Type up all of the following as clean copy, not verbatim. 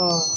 Oh.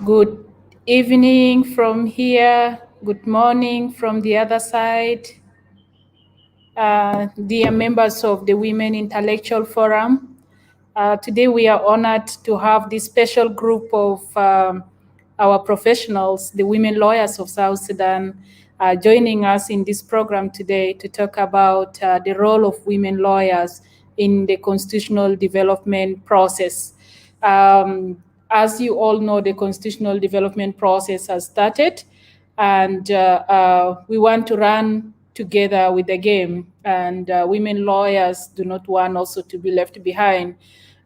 Good evening from here. Good morning from the other side. Dear members of the Women Intellectual Forum, today we are honored to have this special group of our professionals, the women lawyers of South Sudan, joining us in this program today to talk about the role of women lawyers in the constitutional development process. As you all know, the constitutional development process has started, and we want to run together with the game, and women lawyers do not want also to be left behind.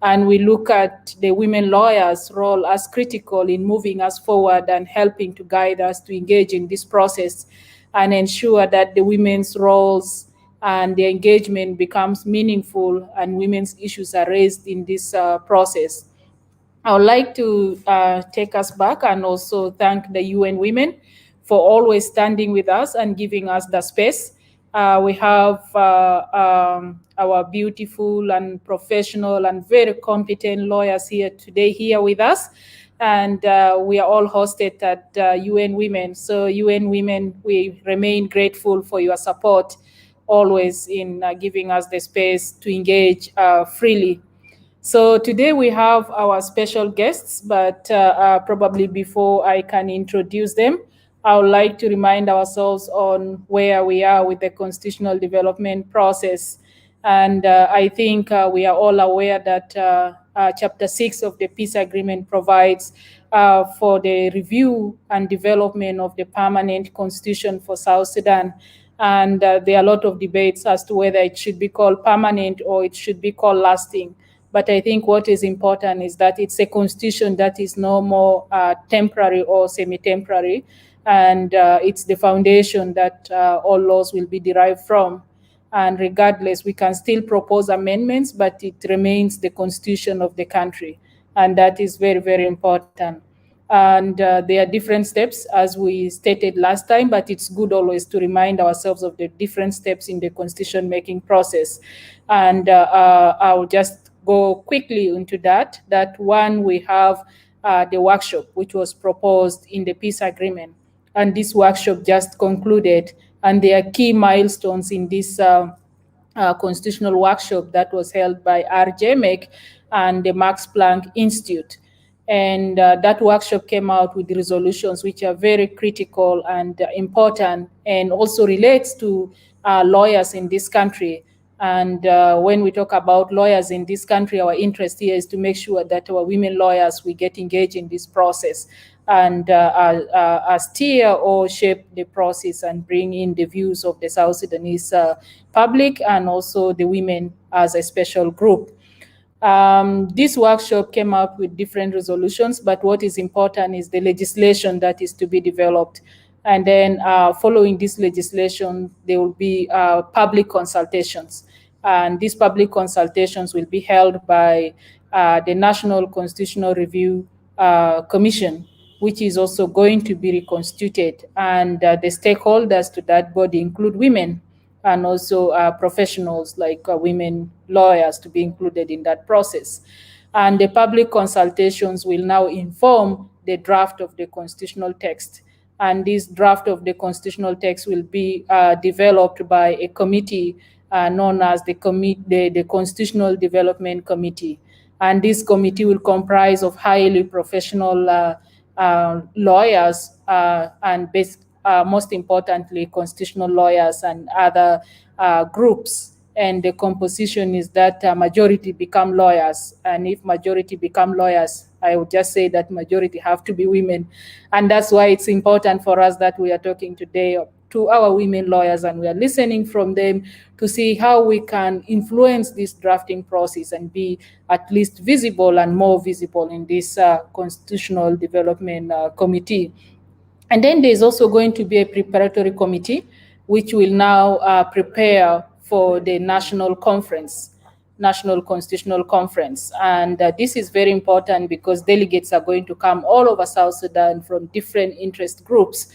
And we look at the women lawyers' role as critical in moving us forward and helping to guide us to engage in this process and ensure that the women's roles and the engagement becomes meaningful and women's issues are raised in this process. I would like to take us back and also thank the UN Women for always standing with us and giving us the space. We have our beautiful and professional and very competent lawyers here today here with us. And we are all hosted at UN Women. So UN Women, we remain grateful for your support always in giving us the space to engage freely. So today we have our special guests, but probably before I can introduce them, I would like to remind ourselves on where we are with the constitutional development process. And I think we are all aware that Chapter 6 of the Peace Agreement provides for the review and development of the permanent constitution for South Sudan. And there are a lot of debates as to whether it should be called permanent or it should be called lasting. But I think what is important is that it's a constitution that is no more temporary or semi-temporary, and it's the foundation that all laws will be derived from. And regardless, we can still propose amendments, but it remains the constitution of the country. And that is very, very important. And there are different steps, as we stated last time, but it's good always to remind ourselves of the different steps in the constitution-making process. And I'll just go quickly into that. That one, we have the workshop, which was proposed in the peace agreement. And this workshop just concluded, and there are key milestones in this constitutional workshop that was held by RJMEC and the Max Planck Institute. And that workshop came out with resolutions which are very critical and important, and also relates to lawyers in this country. And when we talk about lawyers in this country, our interest here is to make sure that our women lawyers, we get engaged in this process and steer or shape the process and bring in the views of the South Sudanese public and also the women as a special group. This workshop came up with different resolutions, but what is important is the legislation that is to be developed. And then following this legislation, there will be public consultations. And these public consultations will be held by the National Constitutional Review Commission, which is also going to be reconstituted. And the stakeholders to that body include women and also professionals like women lawyers to be included in that process. And the public consultations will now inform the draft of the constitutional text. And this draft of the constitutional text will be developed by a committee known as the Constitutional Development Committee. And this committee will comprise of highly professional lawyers and most importantly, constitutional lawyers and other groups and the composition is that majority become lawyers. And if majority become lawyers, I would just say that majority have to be women. And that's why it's important for us that we are talking today to our women lawyers, and we are listening from them to see how we can influence this drafting process and be at least visible and more visible in this constitutional development committee. And then there's also going to be a preparatory committee, which will now prepare for the national conference, National Constitutional Conference. And this is very important because delegates are going to come all over South Sudan from different interest groups.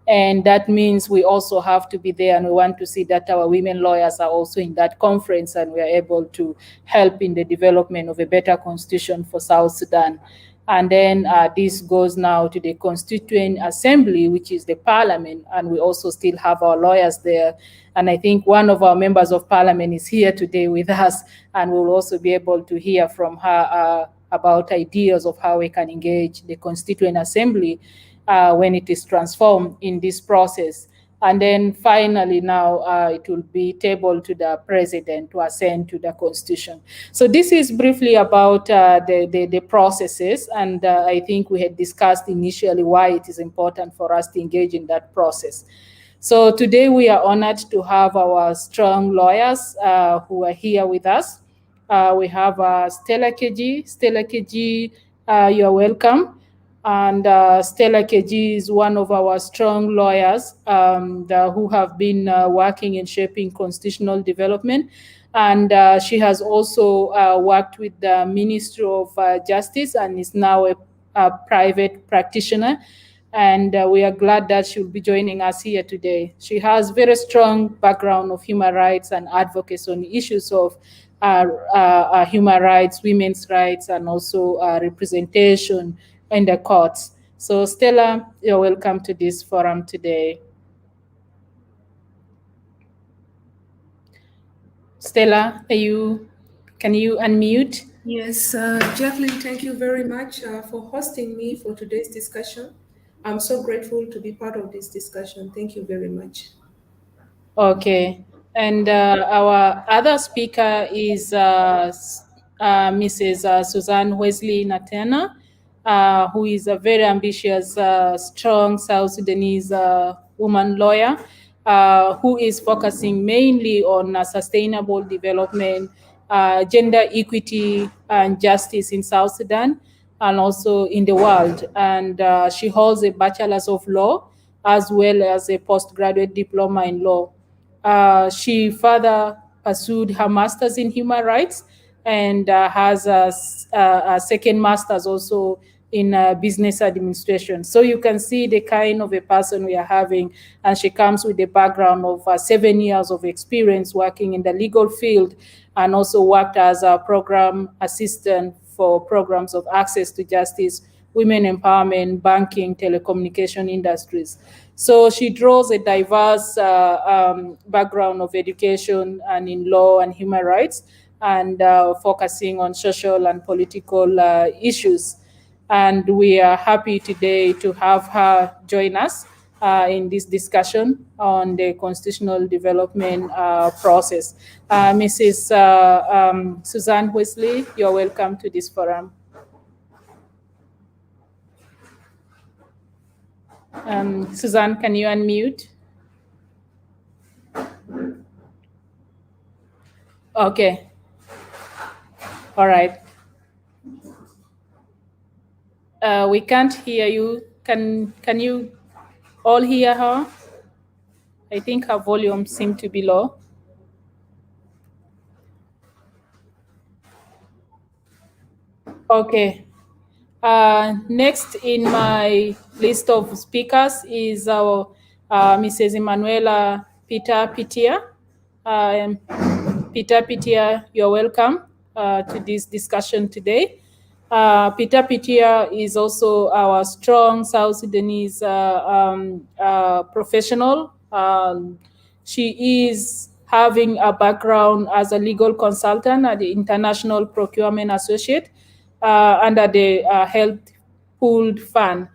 And that means we also have to be there, and we want to see that our women lawyers are also in that conference and we are able to help in the development of a better constitution for South Sudan. And then this goes now to the Constituent Assembly, which is the parliament, and we also still have our lawyers there. And I think one of our members of parliament is here today with us, and we'll also be able to hear from her about ideas of how we can engage the Constituent Assembly when it is transformed in this process. And then finally now it will be tabled to the president to assent to the constitution. So this is briefly about the processes, and I think we had discussed initially why it is important for us to engage in that process. So today we are honored to have our strong lawyers who are here with us. We have Stella Keji. Stella Keji, you're welcome. And Stella Keji is one of our strong lawyers who have been working in shaping constitutional development. And she has also worked with the Ministry of Justice and is now a private practitioner. And we are glad that she'll be joining us here today. She has very strong background of human rights and advocacy on issues of human rights, women's rights, and also representation in the courts. So Stella, you're welcome to this forum today. Stella, can you unmute? Yes, Jacqueline, thank you very much for hosting me for today's discussion. I'm so grateful to be part of this discussion. Thank you very much. Okay. And our other speaker is Mrs. Suzanne Wesley Natena, who is a very ambitious, strong South Sudanese woman lawyer who is focusing mainly on sustainable development, gender equity, and justice in South Sudan and also in the world. And she holds a bachelor's of law as well as a postgraduate diploma in law. She further pursued her master's in human rights and has a second master's also in business administration. So you can see the kind of a person we are having, and she comes with a background of 7 years of experience working in the legal field and also worked as a program assistant for programs of access to justice, women empowerment, banking, telecommunication industries. So she draws a diverse background of education and in law and human rights, and focusing on social and political issues. And we are happy today to have her join us in this discussion on the constitutional development process. Mrs. Suzanne Wesley, you're welcome to this forum. Suzanne, can you unmute? Okay. All right. We can't hear you. Can you all hear her? I think her volume seemed to be low. Okay. Next in my list of speakers is our Mrs. Emanuela Peter Pitia. Peter Pitia, you're welcome to this discussion today. Peter Pitia is also our strong South Sudanese professional. She is having a background as a legal consultant at the International Procurement Associate under the Health Pooled Fund.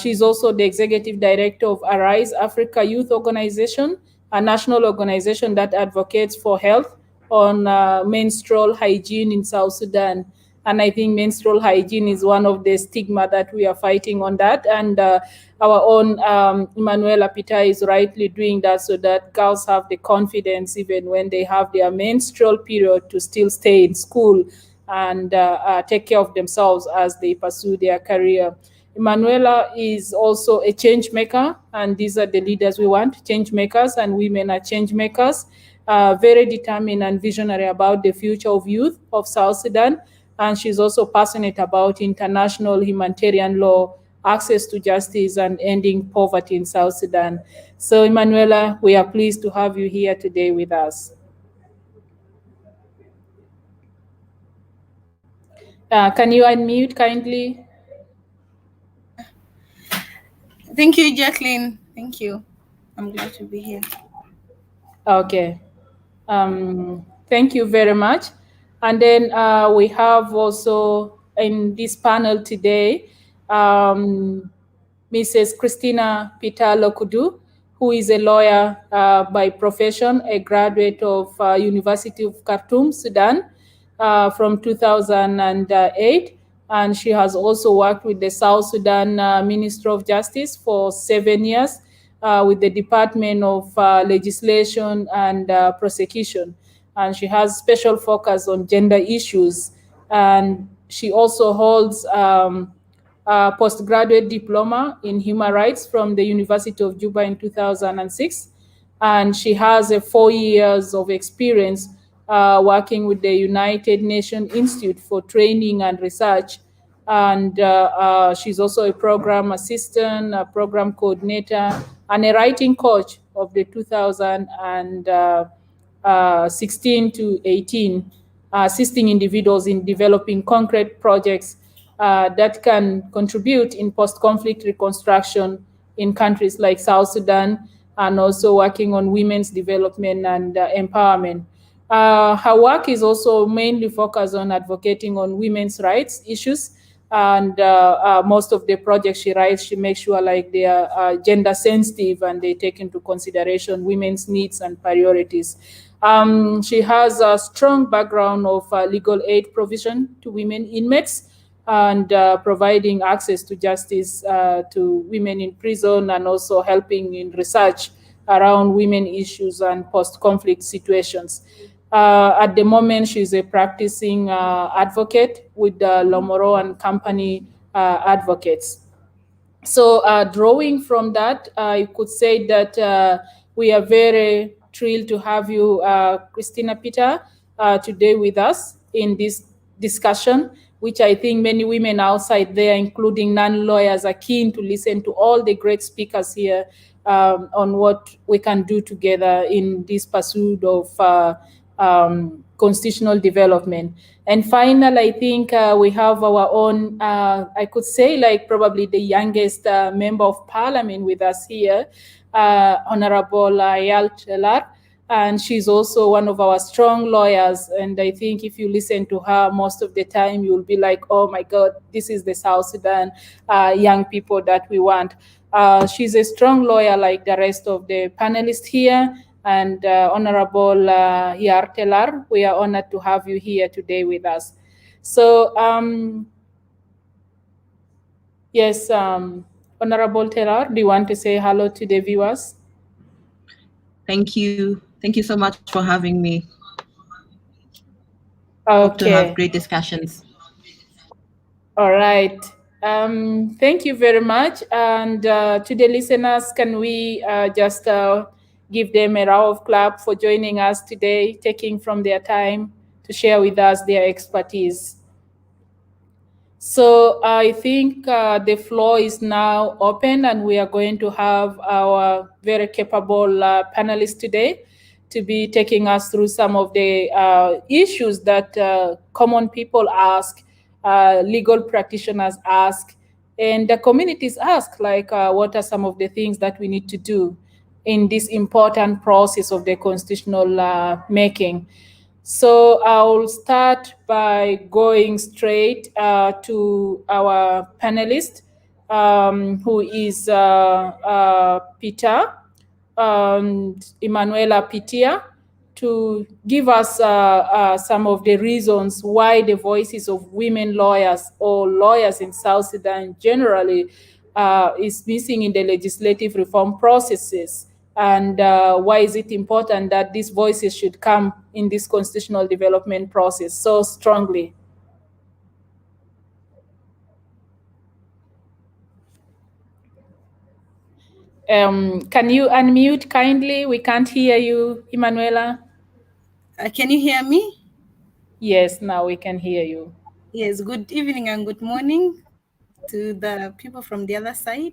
She's also the executive director of Arise Africa Youth Organization, a national organization that advocates for health, on menstrual hygiene in South Sudan. And I think menstrual hygiene is one of the stigma that we are fighting on that. And our own Emanuela Pita is rightly doing that so that girls have the confidence, even when they have their menstrual period, to still stay in school and take care of themselves as they pursue their career. Emanuela is also a change maker, and these are the leaders we want, change makers, and women are change makers, very determined and visionary about the future of youth of South Sudan. And she's also passionate about international humanitarian law, access to justice, and ending poverty in South Sudan. So, Emanuela, we are pleased to have you here today with us. Can you unmute kindly? Thank you, Jacqueline. Thank you. I'm glad to be here. Okay. Thank you very much. And then we have also in this panel today Mrs. Christina Peter Lokudu, who is a lawyer by profession, a graduate of University of Khartoum, Sudan, from 2008. And she has also worked with the South Sudan Ministry of Justice for 7 years with the Department of Legislation and Prosecution. And she has special focus on gender issues. And she also holds a postgraduate diploma in human rights from the University of Juba in 2006. And she has 4 years of experience working with the United Nations Institute for Training and Research. And she's also a program assistant, a program coordinator, and a writing coach of the 2016 to 18, assisting individuals in developing concrete projects that can contribute in post-conflict reconstruction in countries like South Sudan, and also working on women's development and empowerment. Her work is also mainly focused on advocating on women's rights issues, and most of the projects she writes, she makes sure like they are gender sensitive and they take into consideration women's needs and priorities. She has a strong background of legal aid provision to women inmates, and providing access to justice to women in prison, and also helping in research around women issues and post-conflict situations. At the moment, she's a practicing advocate with the Lomoro and Company Advocates. So drawing from that, I could say that we are very thrilled to have you, Christina Peter, today with us in this discussion, which I think many women outside there, including non-lawyers, are keen to listen to all the great speakers here on what we can do together in this pursuit of constitutional development. And finally, I think we have our own, I could say like probably the youngest member of parliament with us here, Honorable Yal Telar. And she's also one of our strong lawyers. And I think if you listen to her most of the time, you'll be like, oh my God, this is the South Sudan young people that we want. She's a strong lawyer like the rest of the panelists here. And Honorable Telar, we are honored to have you here today with us. So, yes, Honorable Telar, do you want to say hello to the viewers? Thank you. Thank you so much for having me. Okay. Hope to have great discussions. All right. Thank you very much. And to the listeners, can we just give them a round of clap for joining us today, taking from their time to share with us their expertise. So I think the floor is now open, and we are going to have our very capable panelists today to be taking us through some of the issues that common people ask, legal practitioners ask, and the communities ask, like what are some of the things that we need to do in this important process of the constitutional making. So I'll start by going straight to our panelist, who is Peter, Emanuela Pitia. to give us some of the reasons why the voices of women lawyers or lawyers in South Sudan generally is missing in the legislative reform processes, and why is it important that these voices should come in this constitutional development process so strongly. Can you unmute kindly? We can't hear you, Emanuela. Can you hear me? Yes, now we can hear you. Yes, good evening and good morning to the people from the other side.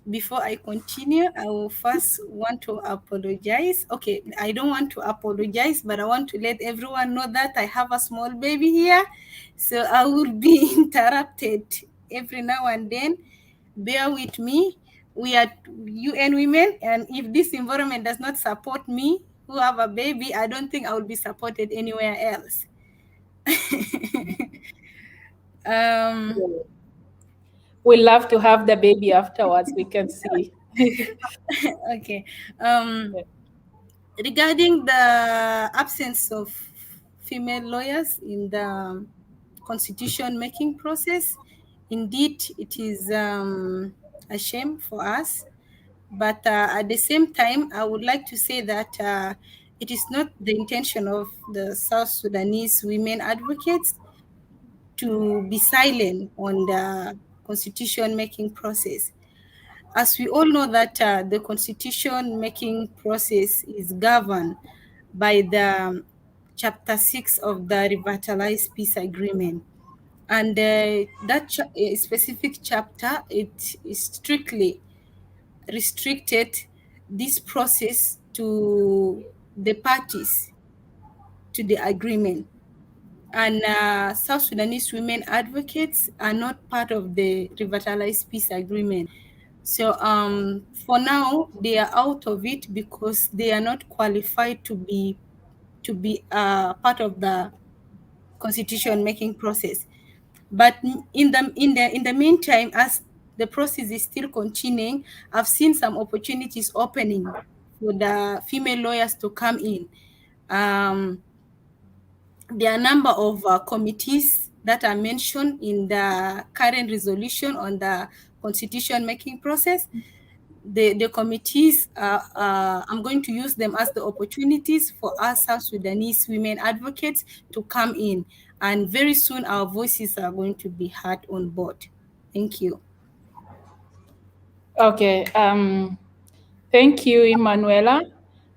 Before I continue, I will first want to apologize. Okay, I don't want to apologize, but I want to let everyone know that I have a small baby here. So I will be interrupted every now and then. Bear with me. We are UN women, and if this environment does not support me, who have a baby, I don't think I will be supported anywhere else. We love to have the baby afterwards, we can see. Okay. Regarding the absence of female lawyers in the constitution making process, indeed it is a shame for us. But at the same time, I would like to say that it is not the intention of the South Sudanese women advocates to be silent on the constitution making process. As we all know that the constitution making process is governed by the chapter 6 of the revitalized peace agreement, and that specific chapter, it is strictly restricted this process to the parties to the agreement. And South Sudanese women advocates are not part of the revitalized peace agreement. So for now, they are out of it because they are not qualified to be part of the constitution making process. But in the meantime, as the process is still continuing, I've seen some opportunities opening for the female lawyers to come in. There are a number of committees that are mentioned in the current resolution on the constitution making process. The committees, I'm going to use them as the opportunities for us South Sudanese women advocates to come in. And very soon our voices are going to be heard on board. Thank you. Okay, thank you, Emanuela.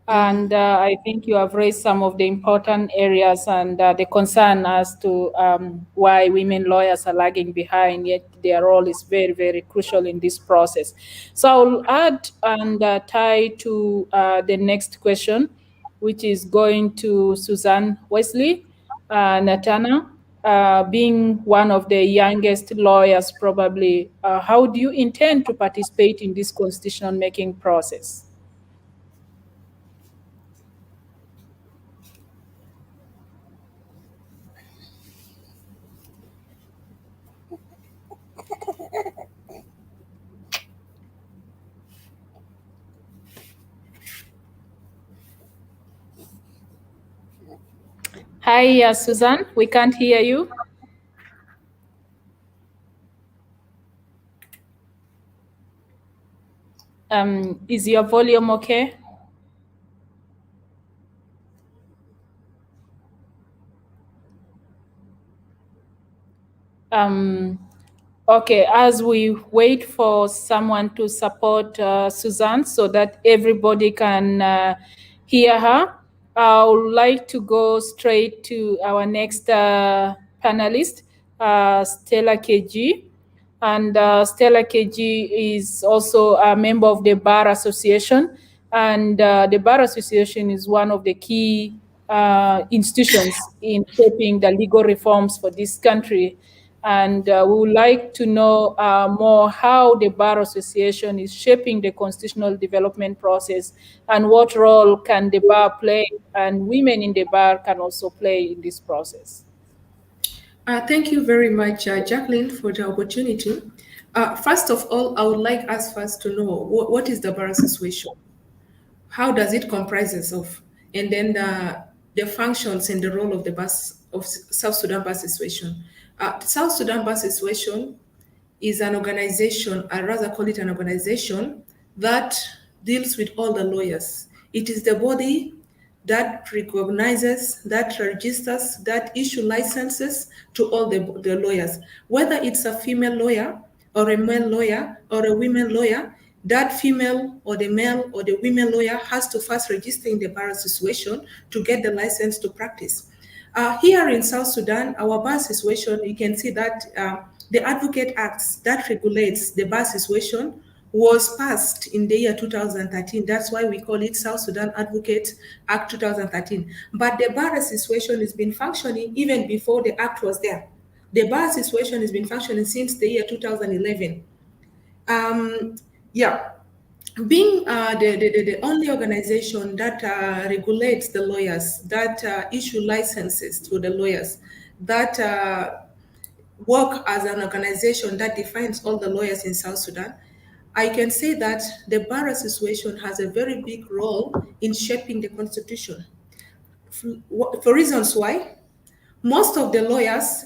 And I think you have raised some of the important areas and the concern as to why women lawyers are lagging behind, yet their role is very, very crucial in this process. So I'll add and tie to the next question, which is going to Suzanne Wesley Natana. Being one of the youngest lawyers, probably, how do you intend to participate in this constitutional making process? Hi, Suzanne, we can't hear you. Is your volume okay? Okay, as we wait for someone to support Suzanne so that everybody can hear her, I would like to go straight to our next panelist, Stella KG. And Stella KG is also a member of the Bar Association. And the Bar Association is one of the key institutions in shaping the legal reforms for this country. And we would like to know more how the Bar Association is shaping the constitutional development process and what role can the Bar play and women in the Bar can also play in this process. Thank you very much, Jacqueline, for the opportunity. First of all, I would like us first to know what is the Bar Association? How does it comprises of? and then the functions and the role of the South Sudan Bar Association. South Sudan Bar Association is an organization, I rather call it an organization that deals with all the lawyers. It is the body that recognizes, that registers, that issue licenses to all the lawyers. Whether it's a female lawyer or a male lawyer or a women lawyer, that female or the male or the women lawyer has to first register in the bar association to get the license to practice. Here in South Sudan, our bar association, you can see that the Advocate Acts that regulates the bar association was passed in the year 2013. That's why we call it South Sudan Advocate Act 2013. But the bar association has been functioning even before the act was there. The bar association has been functioning since the year 2011. Being the only organization that regulates the lawyers, that issue licenses to the lawyers, that work as an organization that defines all the lawyers in South Sudan, I can say that the Bar Association has a very big role in shaping the constitution. For reasons why, most of the lawyers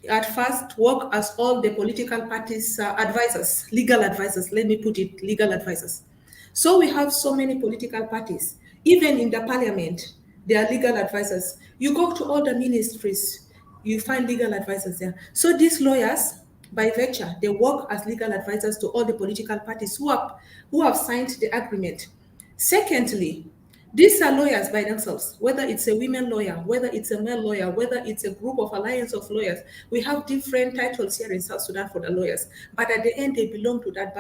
at first work as all the political parties' advisors, legal advisors, let me put it, legal advisors. So we have so many political parties. Even in the parliament, there are legal advisors. You go to all the ministries, you find legal advisors there. So these lawyers, by virtue, they work as legal advisors to all the political parties who have signed the agreement. Secondly, these are lawyers by themselves, whether it's a women lawyer, whether it's a male lawyer, whether it's a group of alliance of lawyers. We have different titles here in South Sudan for the lawyers, but at the end, they belong to that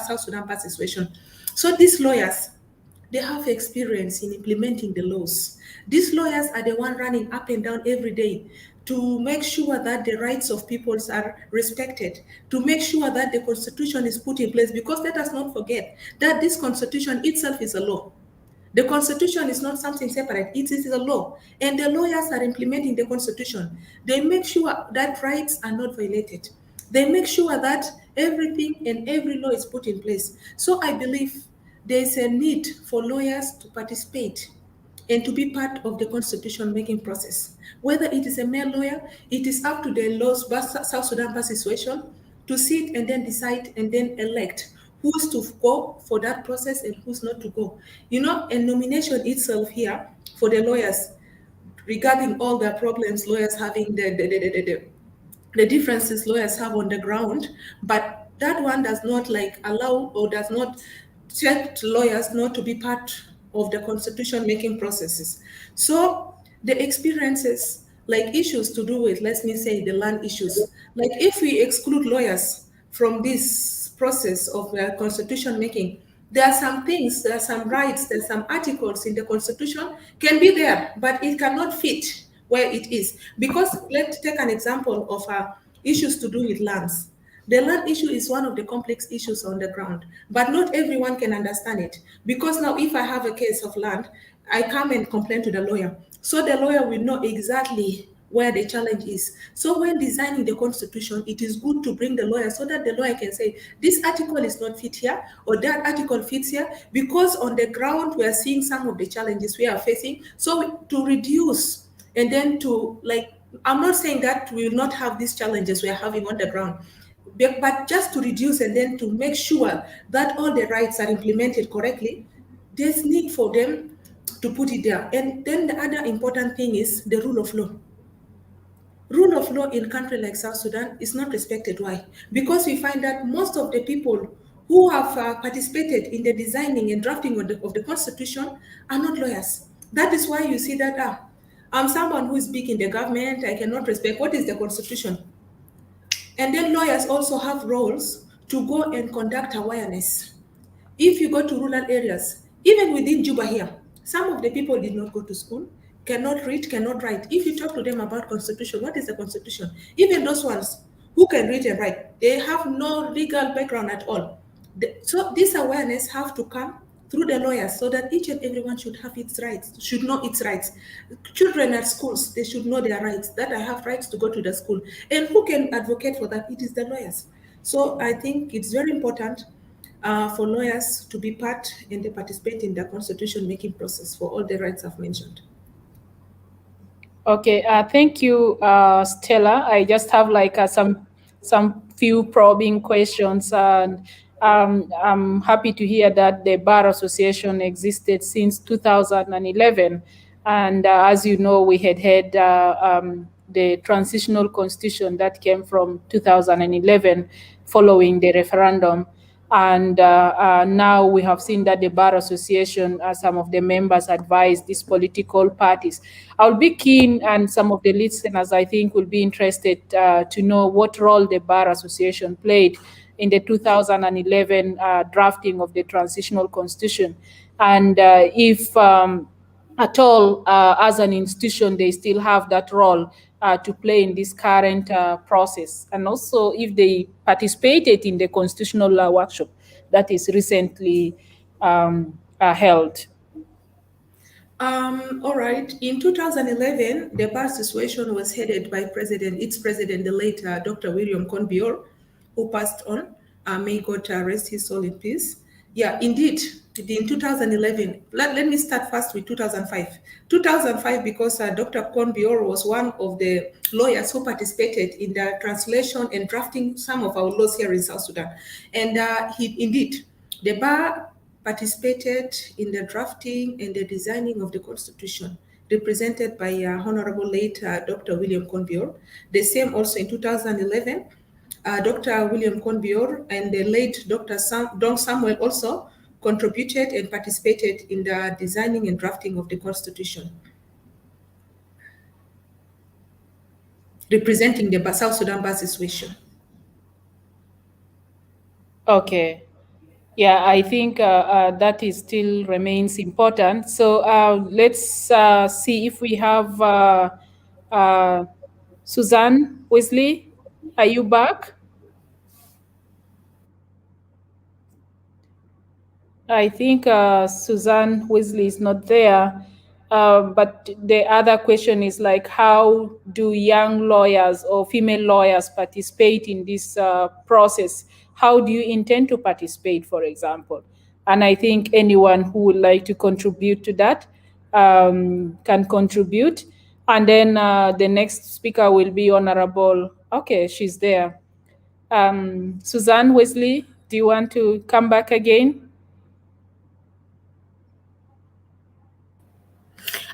South Sudan Bar Association. So these lawyers, they have experience in implementing the laws. These lawyers are the one running up and down every day to make sure that the rights of peoples are respected, to make sure that the constitution is put in place, because let us not forget that this constitution itself is a law. The constitution is not something separate, it is a law. And the lawyers are implementing the constitution. They make sure that rights are not violated. They make sure that everything and every law is put in place. So I believe there is a need for lawyers to participate and to be part of the constitution making process. Whether it is a male lawyer, it is up to the South Sudan Bar Association to sit and then decide and then elect who's to go for that process and who's not to go. You know, a nomination itself here for the lawyers regarding all the problems lawyers having, the differences lawyers have on the ground, but that one does not allow or does not set lawyers not to be part of the constitution making processes. So the experiences, like issues to do with, let me say, the land issues, like if we exclude lawyers from this process of constitution making, there are some things, there are some rights, there are some articles in the constitution can be there, but it cannot fit where it is. Because let's take an example of issues to do with lands. The land issue is one of the complex issues on the ground, but not everyone can understand it. Because now if I have a case of land, I come and complain to the lawyer. So the lawyer will know exactly where the challenge is. So when designing the constitution, it is good to bring the lawyer so that the lawyer can say, this article is not fit here, or that article fits here, because on the ground, we are seeing some of the challenges we are facing. So to reduce, and then to I'm not saying that we will not have these challenges we are having on the ground, but just to reduce and then to make sure that all the rights are implemented correctly, there's need for them to put it there. And then the other important thing is the rule of law. Rule of law in a country like South Sudan is not respected. Why? Because we find that most of the people who have participated in the designing and drafting of the constitution are not lawyers. That is why you see that I'm someone who is big in the government, I cannot respect what is the constitution. And then lawyers also have roles to go and conduct awareness. If you go to rural areas, even within Juba here, some of the people did not go to school, cannot read, cannot write. If you talk to them about constitution, what is the constitution? Even those ones who can read and write, they have no legal background at all. So this awareness have to come through the lawyers so that each and everyone should have its rights, should know its rights. Children at schools, they should know their rights, that I have rights to go to the school. And who can advocate for that? It is the lawyers. So I think it's very important for lawyers to be part and participate in the constitution making process for all the rights I've mentioned. Okay, thank you, Stella. I just have like some few probing questions, and I'm happy to hear that the Bar Association existed since 2011, and as you know, we had the transitional constitution that came from 2011 following the referendum. And now we have seen that the Bar Association, some of the members advise these political parties. I'll be keen, and some of the listeners, I think, will be interested to know what role the Bar Association played in the 2011 drafting of the transitional constitution. And if at all, as an institution, they still have that role to play in this current process. And also, if they participated in the constitutional workshop that is recently held. All right. In 2011, the Bar Association was headed by its president, the late Dr. William Conbior, who passed on. May God rest his soul in peace. Yeah, indeed. In 2011, let me start first with 2005. 2005, because Dr. Conbior was one of the lawyers who participated in the translation and drafting some of our laws here in South Sudan. And the Bar participated in the drafting and the designing of the Constitution, represented by Honorable late Dr. William Conbior. The same also in 2011, Dr. William Conbior and the late Dr. Don Samuel also contributed and participated in the designing and drafting of the Constitution, representing the South Sudan Bar Association. Okay. Yeah, I think that is still remains important. So let's see if we have Suzanne Wesley. Are you back? I think Suzanne Wesley is not there. But the other question is like, how do young lawyers or female lawyers participate in this process? How do you intend to participate, for example? And I think anyone who would like to contribute to that can contribute. And then the next speaker will be Honorable. Okay, she's there. Suzanne Wesley, do you want to come back again?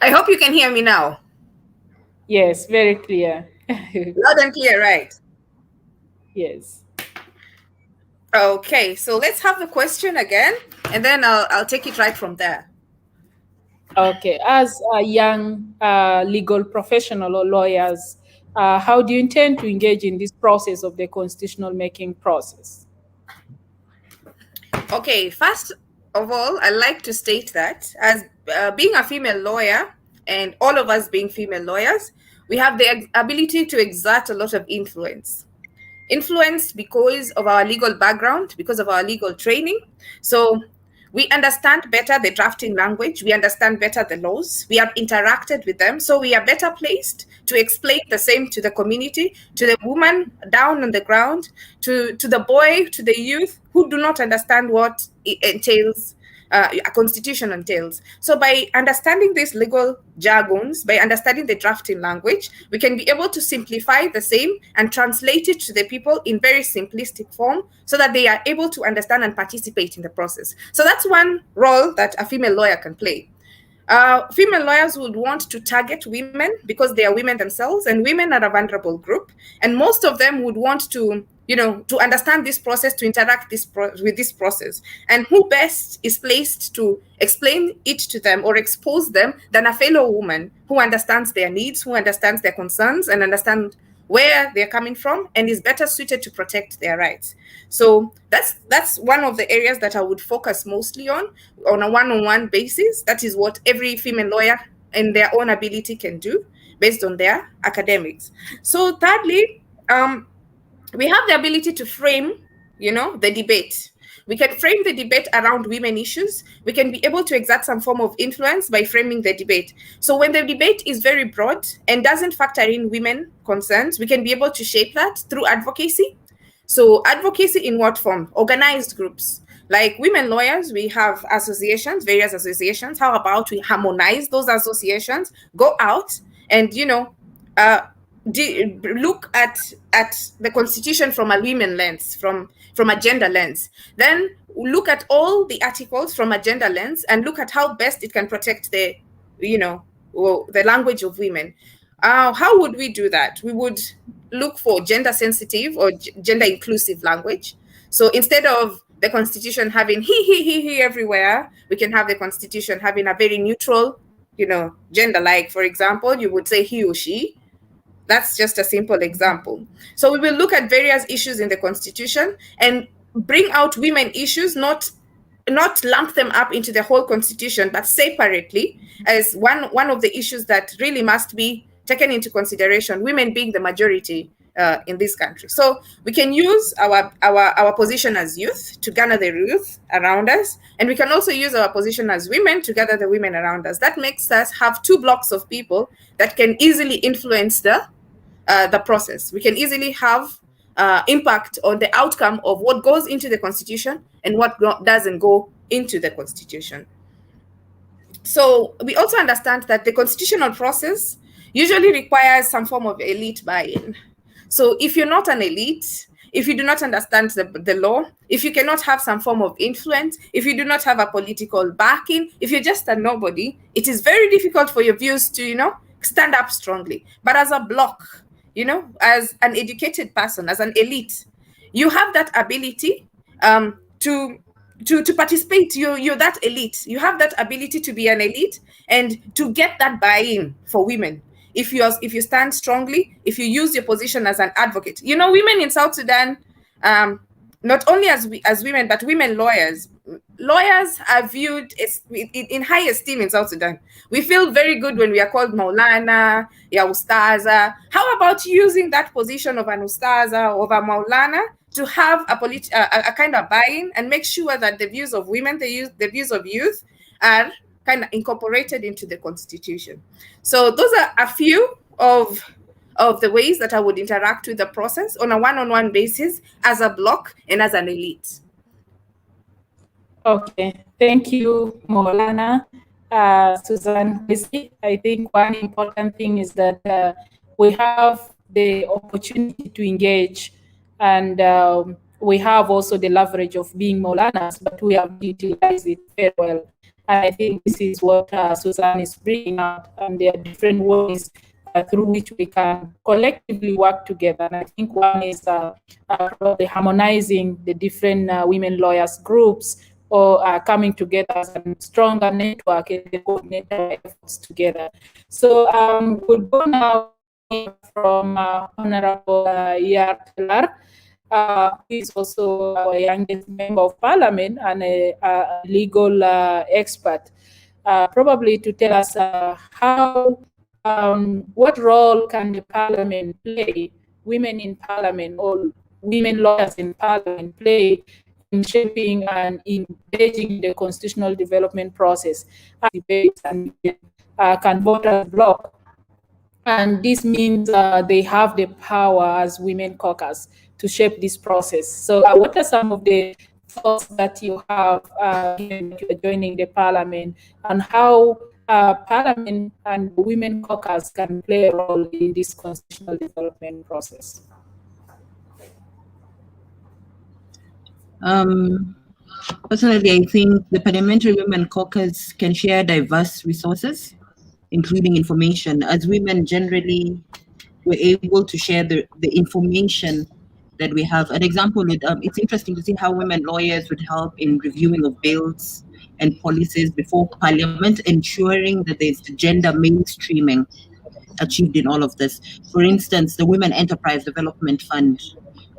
I hope you can hear me now. Yes, very clear. Loud and clear, right? Yes. Okay, so let's have the question again, and then I'll take it right from there. Okay, as a young legal professional or lawyers, how do you intend to engage in this process of the constitutional making process? Okay, first of all, I'd like to state that as being a female lawyer, and all of us being female lawyers, we have the ability to exert a lot of influence. Influence because of our legal background, because of our legal training. So we understand better the drafting language, we understand better the laws, we have interacted with them, so we are better placed to explain the same to the community, to the woman down on the ground, to the boy, to the youth who do not understand what it entails, a constitution entails. So by understanding these legal jargons, by understanding the drafting language, we can be able to simplify the same and translate it to the people in very simplistic form so that they are able to understand and participate in the process. So that's one role that a female lawyer can play. Female lawyers would want to target women because they are women themselves, and women are a vulnerable group. And most of them would want to, to understand this process, to interact with this process. And who best is placed to explain it to them or expose them than a fellow woman who understands their needs, who understands their concerns, and understands where they're coming from, and is better suited to protect their rights. So that's one of the areas that I would focus mostly on a one-on-one basis. That is what every female lawyer in their own ability can do based on their academics. So thirdly, we have the ability to frame, the debate. We can frame the debate around women issues. We can be able to exert some form of influence by framing the debate. So when the debate is very broad and doesn't factor in women concerns, we can be able to shape that through advocacy. So advocacy in what form? Organized groups. Like women lawyers, we have associations, various associations. How about we harmonize those associations, go out and, look at the constitution from a women lens, from a gender lens. Then look at all the articles from a gender lens and look at how best it can protect the language of women. How would we do that? We would look for gender sensitive or gender inclusive language. So instead of the constitution having he everywhere, we can have the constitution having a very neutral, gender. Like, for example, you would say he or she. That's just a simple example. So we will look at various issues in the constitution and bring out women issues, not lump them up into the whole constitution, but separately as one of the issues that really must be taken into consideration, women being the majority in this country. So we can use our position as youth to garner the youth around us, and we can also use our position as women to gather the women around us. That makes us have two blocks of people that can easily influence the process. We can easily have impact on the outcome of what goes into the constitution and what doesn't go into the constitution. So we also understand that the constitutional process usually requires some form of elite buy-in. So if you're not an elite, if you do not understand the law, if you cannot have some form of influence, if you do not have a political backing, if you're just a nobody, it is very difficult for your views to, stand up strongly. But as a bloc, as an educated person, as an elite, you have that ability to participate. You're that elite. You have that ability to be an elite and to get that buy-in for women. If you stand strongly, if you use your position as an advocate, women in South Sudan, not only as women, but women lawyers are viewed in high esteem in South Sudan. We feel very good when we are called Maulana, ya Ustaza. How about using that position of an Ustaza or of a Maulana to have a kind of buy-in and make sure that the views of women, the views of youth are kind of incorporated into the constitution. So those are a few of the ways that I would interact with the process on a one-on-one basis as a bloc and as an elite. Okay, thank you, Maulana. Susan, I think one important thing is that we have the opportunity to engage, and we have also the leverage of being Maulanas, but we have utilized it very well. And I think this is what Susan is bringing out, and there are different ways through which we can collectively work together. And I think one is probably harmonizing the different women lawyers groups, or coming together as a stronger network and coordinate our efforts together. So we'll go now from Honorable Yartelar, who is also our youngest member of parliament and a legal expert, probably to tell us what role can the parliament play, women in parliament or women lawyers in parliament play in shaping and engaging in the constitutional development process, debates, and can vote as a bloc. And this means they have the power as women caucus to shape this process. So what are some of the thoughts that you have given that you are joining the parliament, and how parliament and women caucus can play a role in this constitutional development process? Personally, I think the Parliamentary Women Caucus can share diverse resources, including information. As women, generally, we're able to share the information that we have. An example, it's interesting to see how women lawyers would help in reviewing of bills and policies before Parliament, ensuring that there's gender mainstreaming achieved in all of this. For instance, the Women Enterprise Development Fund,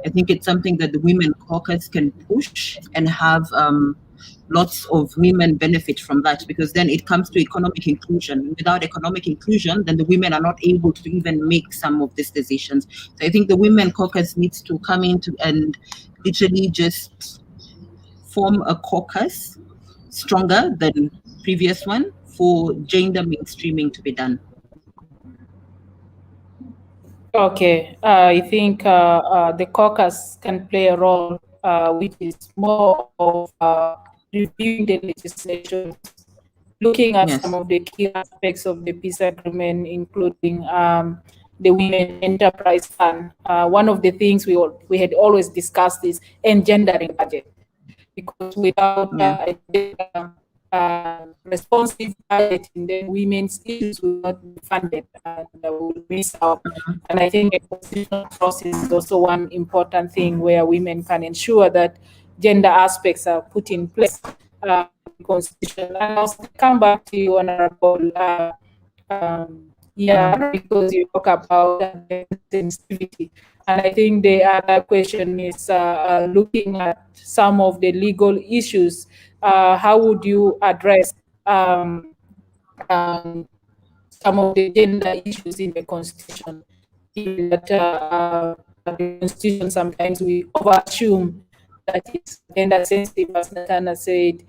I think it's something that the Women Caucus can push and have lots of women benefit from that, because then it comes to economic inclusion. Without economic inclusion, then the women are not able to even make some of these decisions. So I think the Women Caucus needs to come into and literally just form a caucus stronger than previous one for gender mainstreaming to be done. Okay, I think the caucus can play a role which is more of reviewing the legislation, looking at Yes. some of the key aspects of the peace agreement, including the Women Enterprise Fund. One of the things we had always discussed is engendering budget, because without responsive budgeting, then women's issues will not be funded and will miss out. And I think the constitutional process is also one important thing where women can ensure that gender aspects are put in place in the constitution. And I'll come back to you, Honorable because you talk about sensitivity. And I think the other question is looking at some of the legal issues. How would you address some of the gender issues in the Constitution? Given that the Constitution, sometimes we overassume that it's gender sensitive, as Natana said.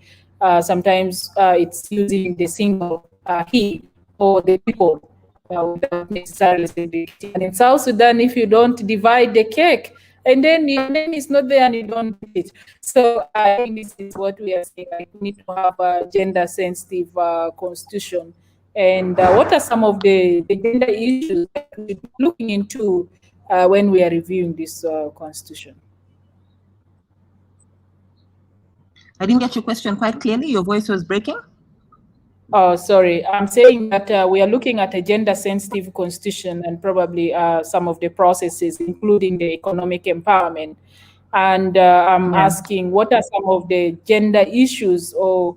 Sometimes it's using the single he or the people without necessarily segregating. And in South Sudan, if you don't divide the cake, and then your name is not there and you don't do it. So I think this is what we are saying. Like, we need to have a gender sensitive constitution. And what are some of the gender issues that we're looking into when we are reviewing this constitution? I didn't get your question quite clearly. Your voice was breaking. Oh, sorry. I'm saying that we are looking at a gender-sensitive constitution and probably some of the processes, including the economic empowerment. And I'm asking, what are some of the gender issues or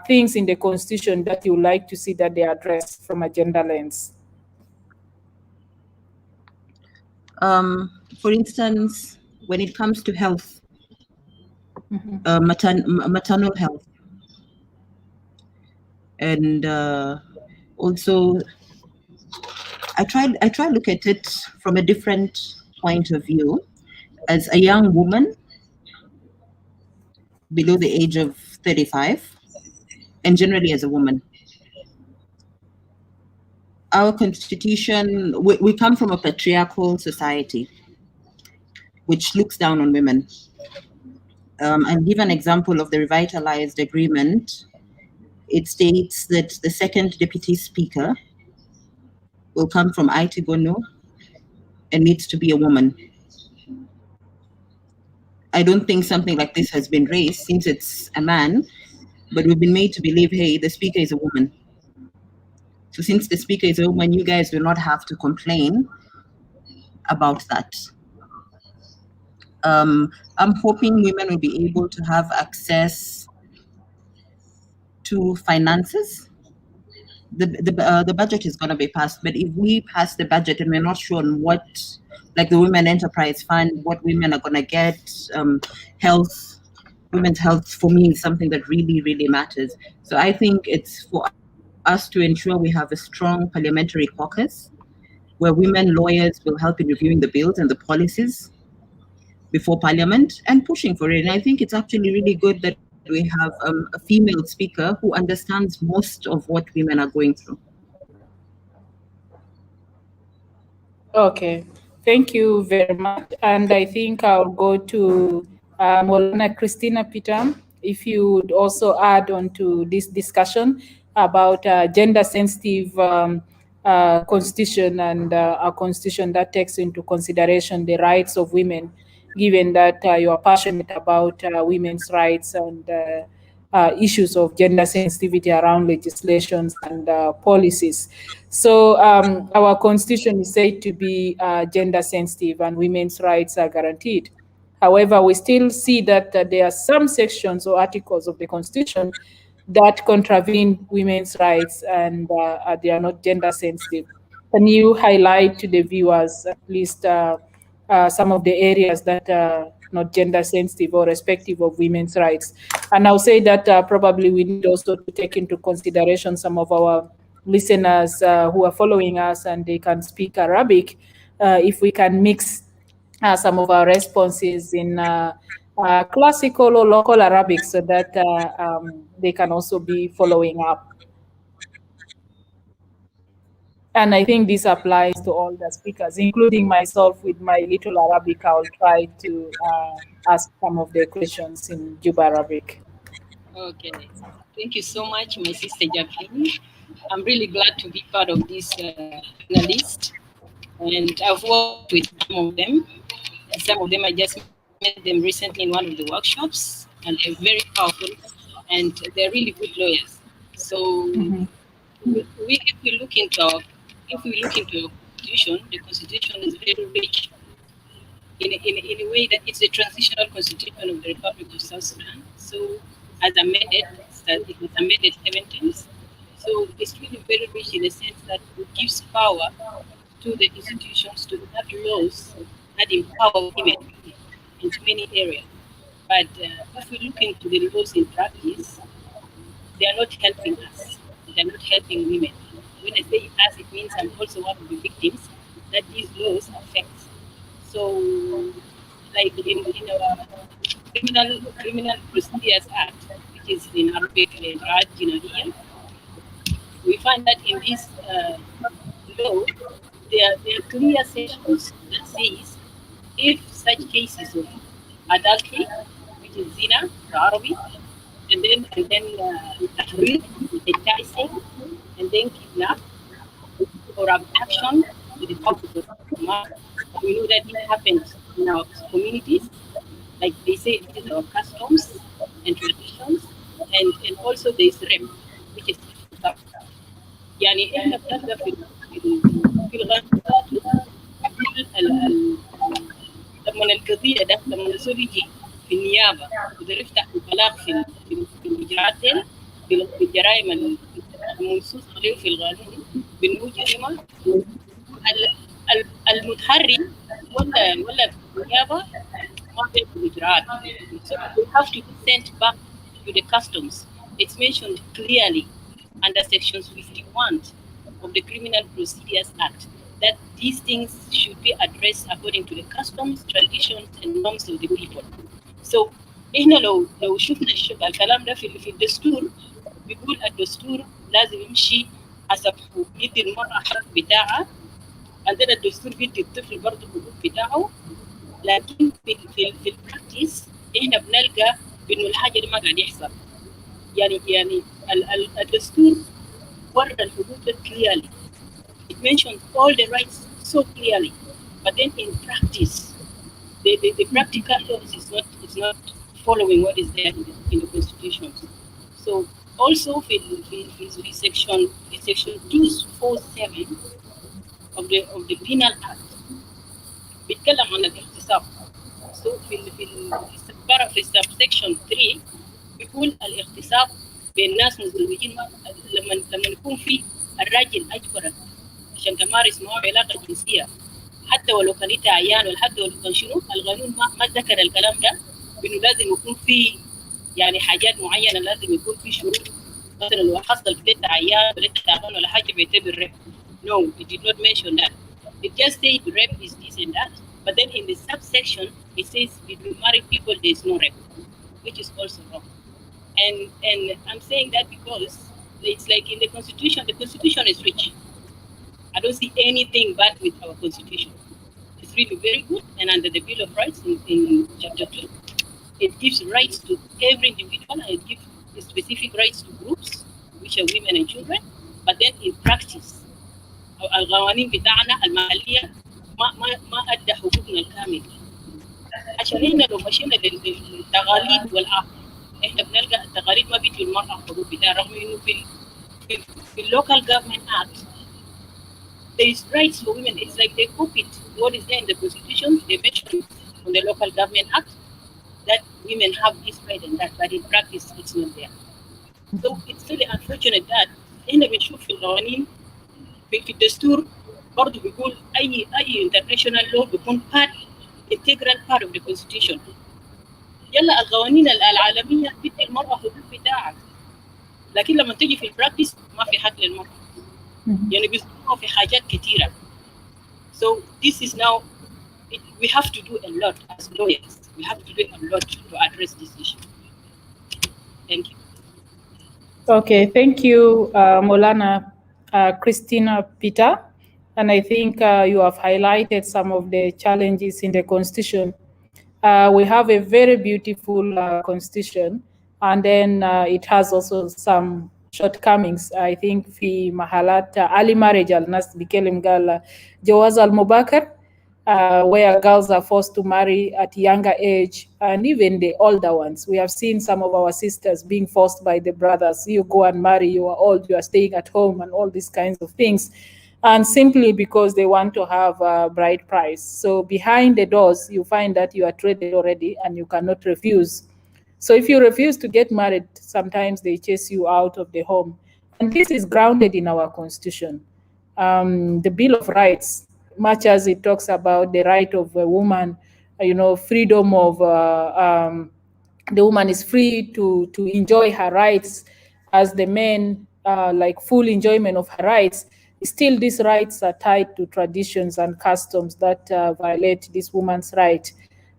things in the constitution that you would like to see that they address from a gender lens? For instance, when it comes to health, maternal health, and also I try to look at it from a different point of view. As a young woman below the age of 35, and generally as a woman, our constitution, we come from a patriarchal society which looks down on women. I'll give an example of the revitalized agreement. It states that the second deputy speaker will come from Aitigono and needs to be a woman. I don't think something like this has been raised since it's a man, but we've been made to believe, hey, the speaker is a woman. So since the speaker is a woman, you guys will not have to complain about that. I'm hoping women will be able to have access to finances. The budget is going to be passed, but if we pass the budget and we're not sure on what, like the Women Enterprise Fund, what women are going to get, health, women's health for me is something that really, really matters. So I think it's for us to ensure we have a strong parliamentary caucus where women lawyers will help in reviewing the bills and the policies before Parliament and pushing for it. And I think it's actually really good that we have a female speaker who understands most of what women are going through. Okay, thank you very much. And I think I'll go to Molana Christina Peter, if you would also add on to this discussion about gender-sensitive constitution and a constitution that takes into consideration the rights of women, given that you are passionate about women's rights and issues of gender sensitivity around legislations and policies. So our constitution is said to be gender sensitive and women's rights are guaranteed. However, we still see that there are some sections or articles of the constitution that contravene women's rights and they are not gender sensitive. Can you highlight to the viewers at least some of the areas that are not gender sensitive or respective of women's rights? And I'll say that probably we need also to take into consideration some of our listeners who are following us and they can speak Arabic. If we can mix some of our responses in classical or local Arabic so that they can also be following up. And I think this applies to all the speakers, including myself with my little Arabic. I'll try to ask some of the questions in Juba Arabic. Okay. Thank you so much, my sister Jacqueline. I'm really glad to be part of this panelist. And I've worked with some of them. And some of them I just met them recently in one of the workshops, and they're very powerful, and they're really good lawyers. So if we look into our constitution, the constitution is very rich in a way that it's a transitional constitution of the Republic of South Sudan. So as amended, it was amended 7 times. So it's really very rich in the sense that it gives power to the institutions to have laws that empower women in many areas. But if we look into the laws in practice, they are not helping us. They are not helping women. When I say us, it means I'm also one of the victims that these laws affect. So, like in our Criminal Procedures Act, which is in Arabic, we find that in this law, there are clear sections that says if such cases of adultery, which is zina, the Arabic, and then tahrir, enticing, and then kidnap or abduction with the purpose of murder. We know that it happens in our communities, like they say, it is our customs and traditions, and also there is rape, which is يعني احنا بنبدا في الغابات لما القضيه ده لما الزول يجي في النيابه يقدر يفتح بلاغ في الاجراءات دي في الجرائم المنصوص عليه في القانون بالمجرمه المتحرم ولا النيابه ما بيعمل الاجراءات. So we have to be sent back to the customs. It's mentioned clearly under section 51 of the Criminal Procedures Act that these things should be addressed according to the customs, traditions, and norms of the people. So إحنا لو شفنا الكلام ده في الدستور بيقول الدستور لازم يمشي حسب يدي المرأة حق بتاعها. عندنا الدستور بيدي الطفل برضه حقوق بتاعه، لكن في البراكتس إحنا بنلقى إنه الحاجة دي ما قاعد يحصل. يعني الدستور ورى الحقوق clearly. It mentioned all the rights so clearly, but then in practice, the practical laws is not following what is there in the constitution. So also in section 247 of the Penal Act بيتكلم عن الاغتصاب. So في subsection 3 بيقول الاغتصاب بين ناس مزوجين لما يكون في الراجل اجبرك عشان تمارس معه علاقه جنسيه حتى ولو كان انت عيان ولا حتى ولو كان شنو، القانون ما ذكر الكلام ده انه لازم يكون في يعني حاجات معينه، لازم يكون في شروط. مثلا لو حصل انت عيان ولا انت تعبان ولا حاجه بيعتبر ريب. No, it did not mention that. It just said rape is this and that, but then in the subsection it says between married people there is no rape, which is also wrong. And I'm saying that because it's like in the constitution is rich. I don't see anything bad with our constitution. It's really very good, and under the Bill of Rights in chapter 2, it gives rights to every individual, and it gives specific rights to groups, which are women and children. But then in practice, القوانين بتاعنا المالية ما أدى حقوقنا الكامل. عشان هنا لو مشينا للتقاليد والعقل، احنا بنلقى التقاليد ما بيدي المرأة حقوق بتاعها، رغم انه في local government act there is rights for women. It's like they copied what is there in the constitution. They mentioned on the local government act that women have this right and that, but in practice it's not there. So it's really unfortunate that احنا بنشوف في القوانين في الدستور برضه بيقول اي international law بيكون integral part of the constitution. يلا القوانين العالميه بتدي المراه حقوق بتاعها، لكن لما تيجي في البراكتس ما في حق للمراه. يعني بيظلموها في حاجات كثيره. So this is now we have to do a lot as lawyers. We have to do a lot to address this issue. Thank you. Okay, thank you, Molana. Christina Peter, and I think you have highlighted some of the challenges in the Constitution. We have a very beautiful Constitution, and then it has also some shortcomings. I think في محلات early marriage الناس بيكلم قال جواز المبكر, where girls are forced to marry at younger age, and even the older ones. We have seen some of our sisters being forced by the brothers. You go and marry, you are old, you are staying at home, and all these kinds of things. And simply because they want to have a bride price. So behind the doors, you find that you are traded already and you cannot refuse. So if you refuse to get married, sometimes they chase you out of the home. And this is grounded in our Constitution. The Bill of Rights, much as it talks about the right of a woman, freedom of the woman is free to enjoy her rights as the men, like full enjoyment of her rights. Still, these rights are tied to traditions and customs that violate this woman's right.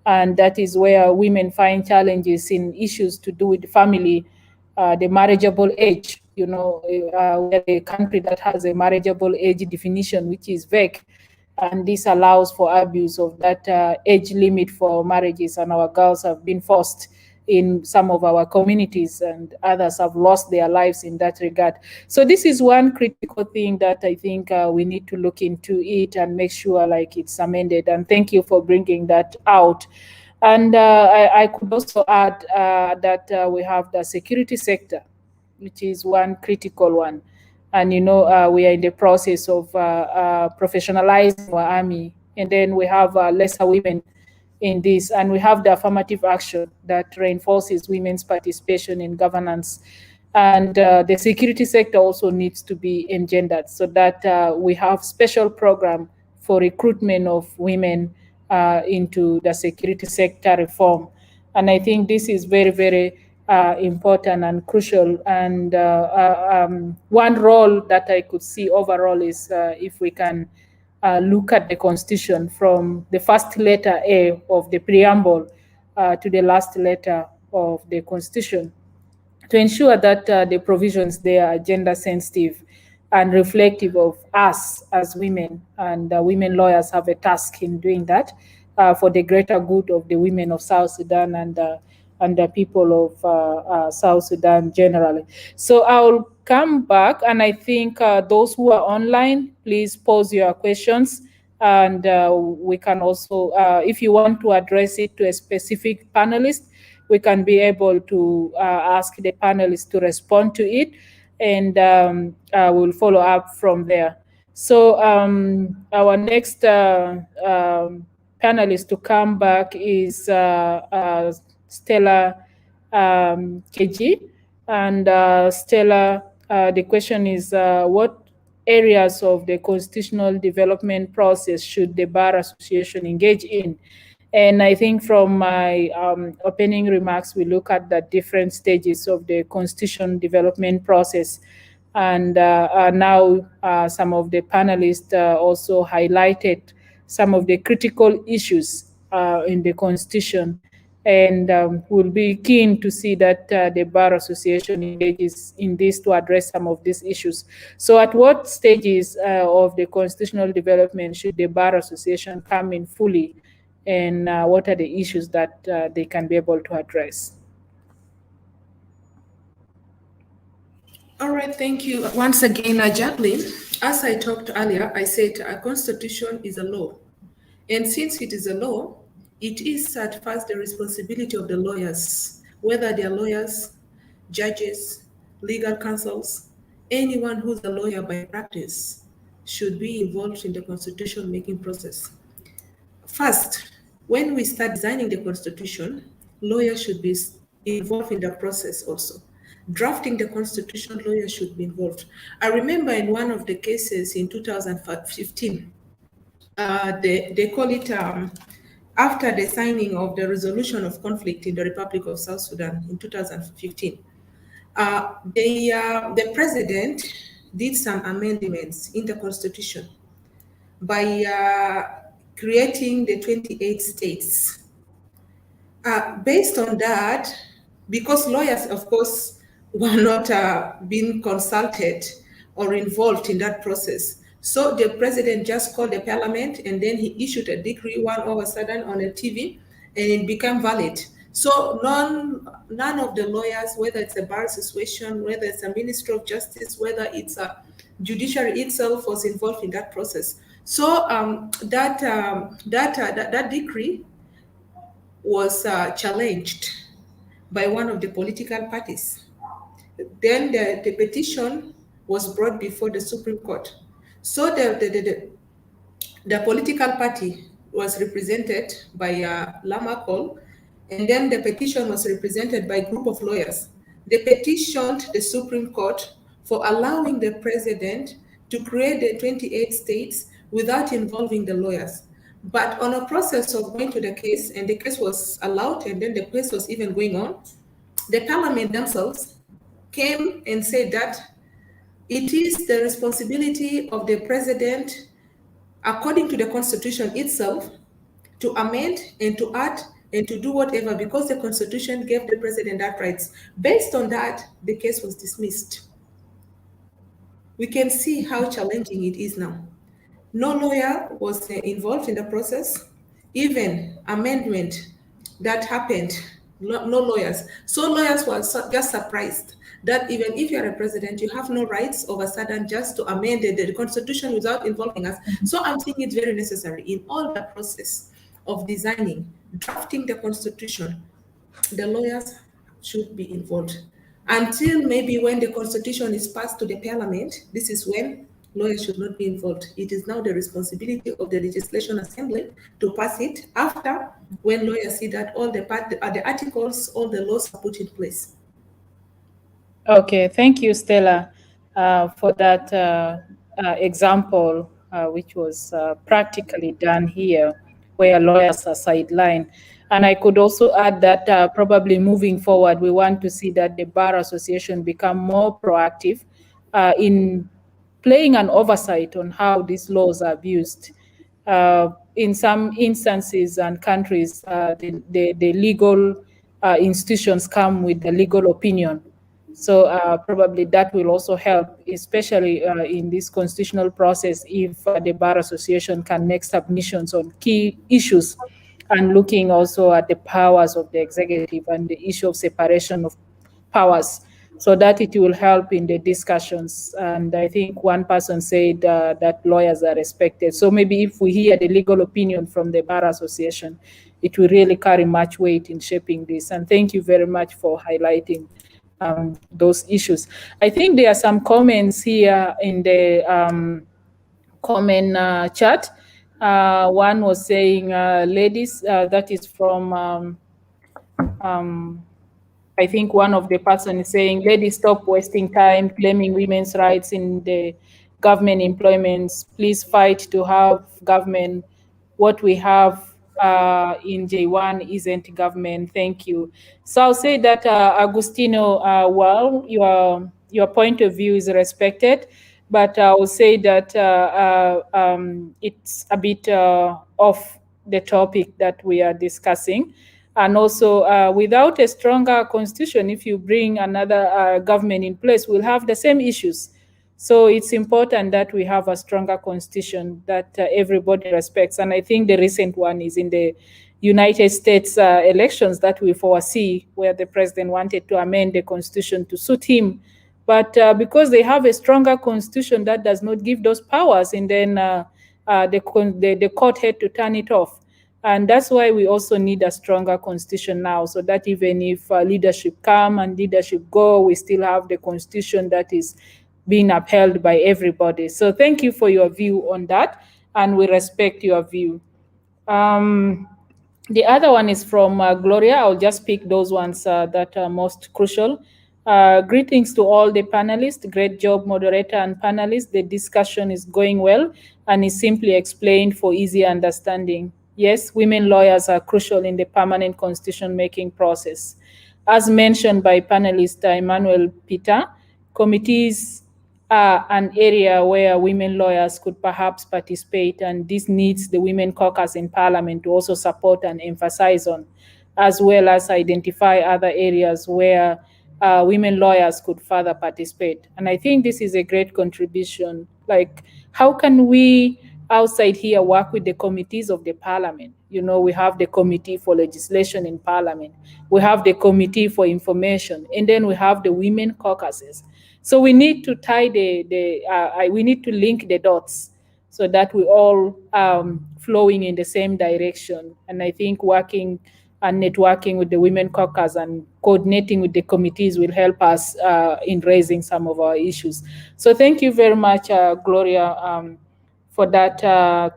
And that is where women find challenges in issues to do with family, the marriageable age. We are a country that has a marriageable age definition, which is vague. And this allows for abuse of that age limit for marriages, and our girls have been forced in some of our communities, and others have lost their lives in that regard. So this is one critical thing that I think we need to look into it and make sure like it's amended. And thank you for bringing that out. And I could also add that we have the security sector, which is one critical one. And, we are in the process of professionalizing our army. And then we have lesser women in this. And we have the affirmative action that reinforces women's participation in governance. And the security sector also needs to be engendered so that we have special program for recruitment of women into the security sector reform. And I think this is very, very important and crucial. And one role that I could see overall is if we can look at the Constitution from the first letter A of the preamble to the last letter of the Constitution, to ensure that the provisions there are gender sensitive and reflective of us as women. And women lawyers have a task in doing that for the greater good of the women of South Sudan and the people of South Sudan generally. So I'll come back, and I think those who are online, please pose your questions, and we can also, if you want to address it to a specific panelist, we can be able to ask the panelists to respond to it, and we'll follow up from there. So our next panelist to come back is Stella KG. And Stella, the question is, what areas of the constitutional development process should the Bar Association engage in? And I think from my opening remarks, we look at the different stages of the constitution development process. And now some of the panelists also highlighted some of the critical issues in the constitution. And we'll be keen to see that the Bar Association engages in this to address some of these issues. So at what stages of the constitutional development should the Bar Association come in fully, and what are the issues that they can be able to address? All right, thank you once again, Jacqueline. As I talked earlier, I said a constitution is a law. And since it is a law, it is at first the responsibility of the lawyers, whether they are lawyers, judges, legal counsels, anyone who's a lawyer by practice should be involved in the constitution making process. First, when we start designing the constitution, lawyers should be involved in the process also. Drafting the constitution, lawyers should be involved. I remember in one of the cases in 2015, they call it after the signing of the resolution of conflict in the Republic of South Sudan in 2015, the president did some amendments in the constitution by creating the 28 states. Based on that, because lawyers, of course, were not being consulted or involved in that process. So the president just called the parliament and then he issued a decree one all of a sudden on a TV and it became valid. So none of the lawyers, whether it's a bar association, whether it's a ministry of justice, whether it's a judiciary itself, was involved in that process. So that decree was challenged by one of the political parties. Then the petition was brought before the Supreme Court. So the political party was represented by Lama Col, and then the petition was represented by a group of lawyers. They petitioned the Supreme Court for allowing the president to create the 28 states without involving the lawyers. But on a process of going to the case, and the case was allowed, and then the case was even going on, the parliament themselves came and said that it is the responsibility of the president, according to the constitution itself, to amend and to add and to do whatever, because the constitution gave the president that rights. Based on that, the case was dismissed. We can see how challenging it is now. No lawyer was involved in the process. Even amendment that happened, no lawyers. So lawyers were just surprised that even if you're a president, you have no rights all of a sudden just to amend the constitution without involving us. So I'm thinking it's very necessary in all the process of designing, drafting the constitution, the lawyers should be involved. Until maybe when the constitution is passed to the parliament, this is when lawyers should not be involved. It is now the responsibility of the legislation assembly to pass it after, when lawyers see that all the articles, all the laws are put in place. Okay, thank you, Stella, for that example, which was practically done here, where lawyers are sidelined. And I could also add that probably moving forward, we want to see that the Bar Association become more proactive in playing an oversight on how these laws are abused. In some instances and countries, the legal institutions come with the legal opinion. So probably that will also help, especially in this constitutional process, if the Bar Association can make submissions on key issues and looking also at the powers of the executive and the issue of separation of powers, so that it will help in the discussions. And I think one person said that lawyers are respected. So maybe if we hear the legal opinion from the Bar Association, it will really carry much weight in shaping this. And thank you very much for highlighting those issues. I think there are some comments here in the comment chat. One was saying, ladies, that is from, I think one of the person is saying, ladies, stop wasting time claiming women's rights in the government employments. Please fight to have government. What we have in J1 isn't government. Thank you. So I'll say that, Agustino, well, your point of view is respected, but I will say that it's a bit off the topic that we are discussing. And also, without a stronger constitution, if you bring another government in place, we'll have the same issues. So it's important that we have a stronger constitution that everybody respects. And I think the recent one is in the United States elections that we foresee, where the president wanted to amend the constitution to suit him. But because they have a stronger constitution that does not give those powers, and then the court had to turn it off. And that's why we also need a stronger constitution now, so that even if leadership come and leadership go, we still have the constitution that is being upheld by everybody. So thank you for your view on that, and we respect your view. The other one is from Gloria. I'll just pick those ones that are most crucial. Greetings to all the panelists. Great job, moderator and panelists. The discussion is going well and is simply explained for easy understanding. Yes, women lawyers are crucial in the permanent constitution-making process. As mentioned by panelist Emmanuel Peter, committees are an area where women lawyers could perhaps participate, and this needs the Women Caucus in Parliament to also support and emphasize on, as well as identify other areas where women lawyers could further participate. And I think this is a great contribution. Like, how can we outside here work with the committees of the parliament? You know, we have the committee for legislation in parliament, we have the committee for information, and then we have the women caucuses. So we need to tie we need to link the dots so that we all flowing in the same direction. And I think working and networking with the women caucus and coordinating with the committees will help us in raising some of our issues. So thank you very much, Gloria, for that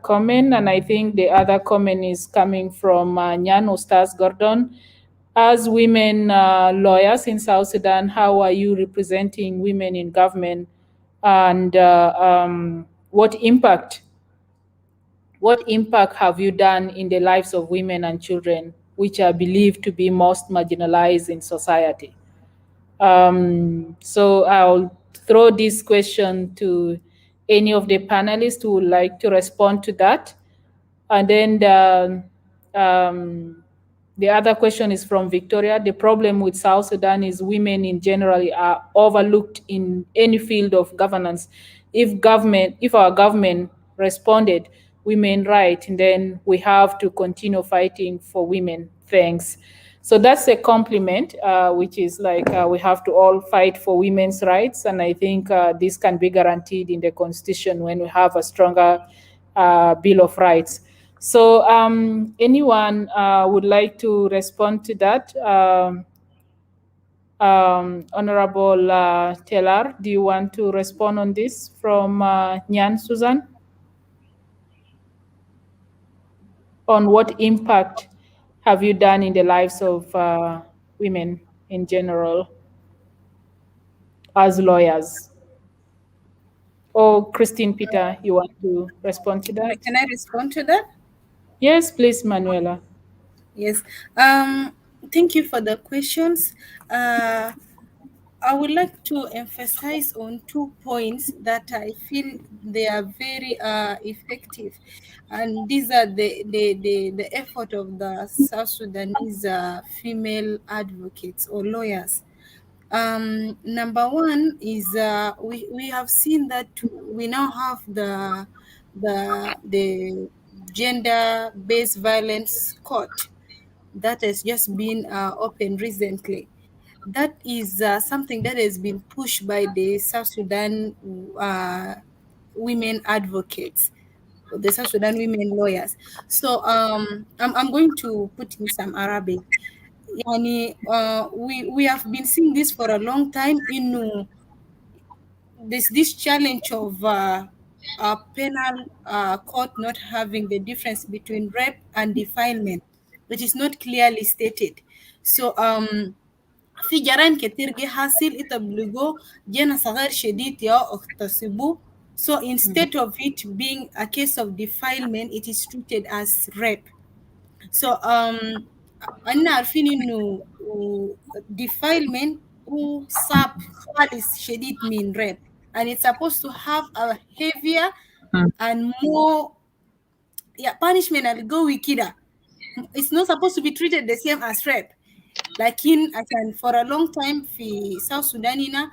comment. And I think the other comment is coming from Nyan Ostas Gordon. As women lawyers in South Sudan, how are you representing women in government, and what impact have you done in the lives of women and children, which are believed to be most marginalized in society? So I'll throw this question to any of the panelists who would like to respond to that. And then the other question is from Victoria. The problem with South Sudan is women in general are overlooked in any field of governance. If our government responded women right, and then we have to continue fighting for women. Thanks. So that's a compliment, which is like we have to all fight for women's rights. And I think this can be guaranteed in the Constitution when we have a stronger Bill of Rights. So anyone would like to respond to that? Honorable Taylor, do you want to respond on this from Nyan Susan? On what impact have you done in the lives of women in general as lawyers? Or Christine Peter, you want to respond to that? Can I respond to that? Yes, please, Manuela. Yes. Thank you for the questions. I would like to emphasize on 2 points that I feel they are very effective, and these are the effort of the South Sudanese female advocates or lawyers. Number one is we have seen that we now have the gender-based violence court that has just been opened recently. That is something that has been pushed by the South Sudan women advocates, the South Sudan women lawyers. So I'm going to put in some Arabic. Yani, we have been seeing this for a long time. This challenge of a penal court not having the difference between rape and defilement, which is not clearly stated. So في جرائم كتير جه حاصل يطبقوا جنى صغير شديد يا اغتصبوا. So instead of it being a case of defilement, it is treated as rape. So أنا عارفين إنه defilement وصعب خالص شديد من rape, and it's supposed to have a heavier and more punishment القوي كده. It's not supposed to be treated the same as rape. لكن عشان for a long time في South Sudan هنا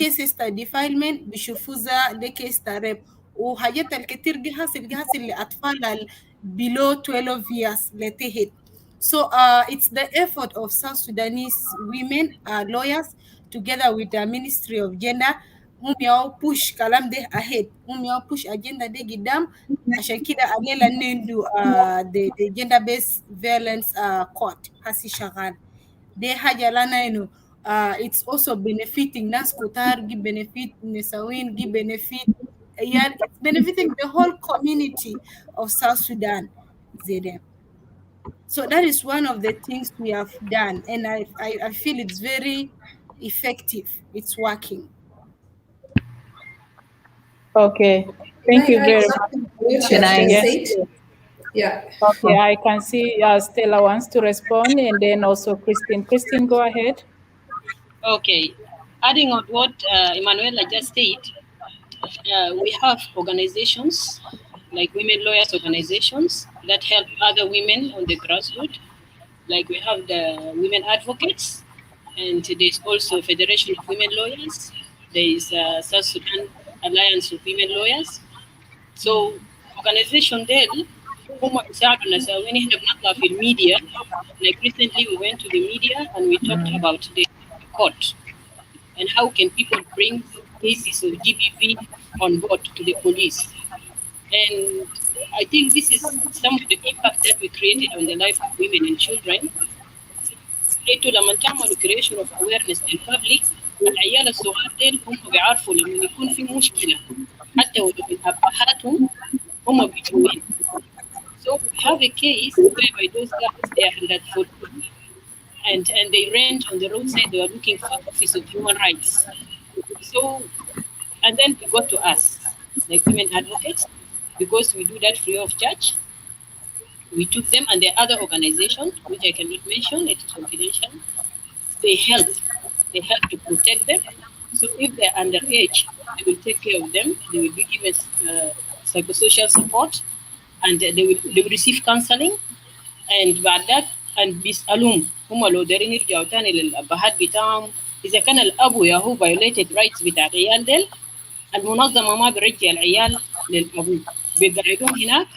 cases تا defilement بيشوفوها ده case تا rape, وحاجات الكتير دي حاصل لأطفال below 12 years لتحت. So it's the effort of South Sudanese women lawyers together with the Ministry of Gender هم ياو push كلام ده ahead, هم ياو push agenda ده قدام. عشان كده علينا نندو the gender based violence court هسي شغال. ده حاجة لنا إنه it's also benefiting ناس كتار, give benefit نسوين, give benefit, yeah, it's benefiting the whole community of South Sudan. So that is one of the things we have done, and I feel it's very effective. It's working. Okay, thank you very much. Can I Yes. Yeah. Okay, I can see Stella wants to respond, and then also Christine. Christine, go ahead. Okay, adding on what Emanuela just said, we have organizations like women lawyers organizations that help other women on the grassroots. Like we have the women advocates, And there's also Federation of Women Lawyers. There is South Sudan Alliance of Women Lawyers. So organization there هم يساعدونا سوين احنا بنطلع في الميديا. Like recently we went to the media and we talked about the court and how can people bring cases of GBV on board to the police. And I think this is some of the impact that we created on the life of women and children. انتوا لما تعملوا creation of awareness للpublic العيال الصغار ديل هم بيعرفوا لما يكون في مشكلة حتى ولو من أبهاتهم هم بيجوين. So we have a case whereby those guys they are under 14 and they rent on the roadside. They are looking for Office of Human Rights. So and then they got to us like women advocates because we do that free of charge. We took them and their other organizations, which I cannot mention, it is confidential. They help to protect them. So if they're underage, they will take care of them. They will be given psychosocial support, and they will receive counseling. And بعد ذاك and بيسألوهم هم لو دارين يرجعوا تاني للأبهات بتاعهم إذا كان الأب يا هو violated rights بتاع العيال ديل المنظمة ما برجع العيال للأبو بيقعدوهم هناك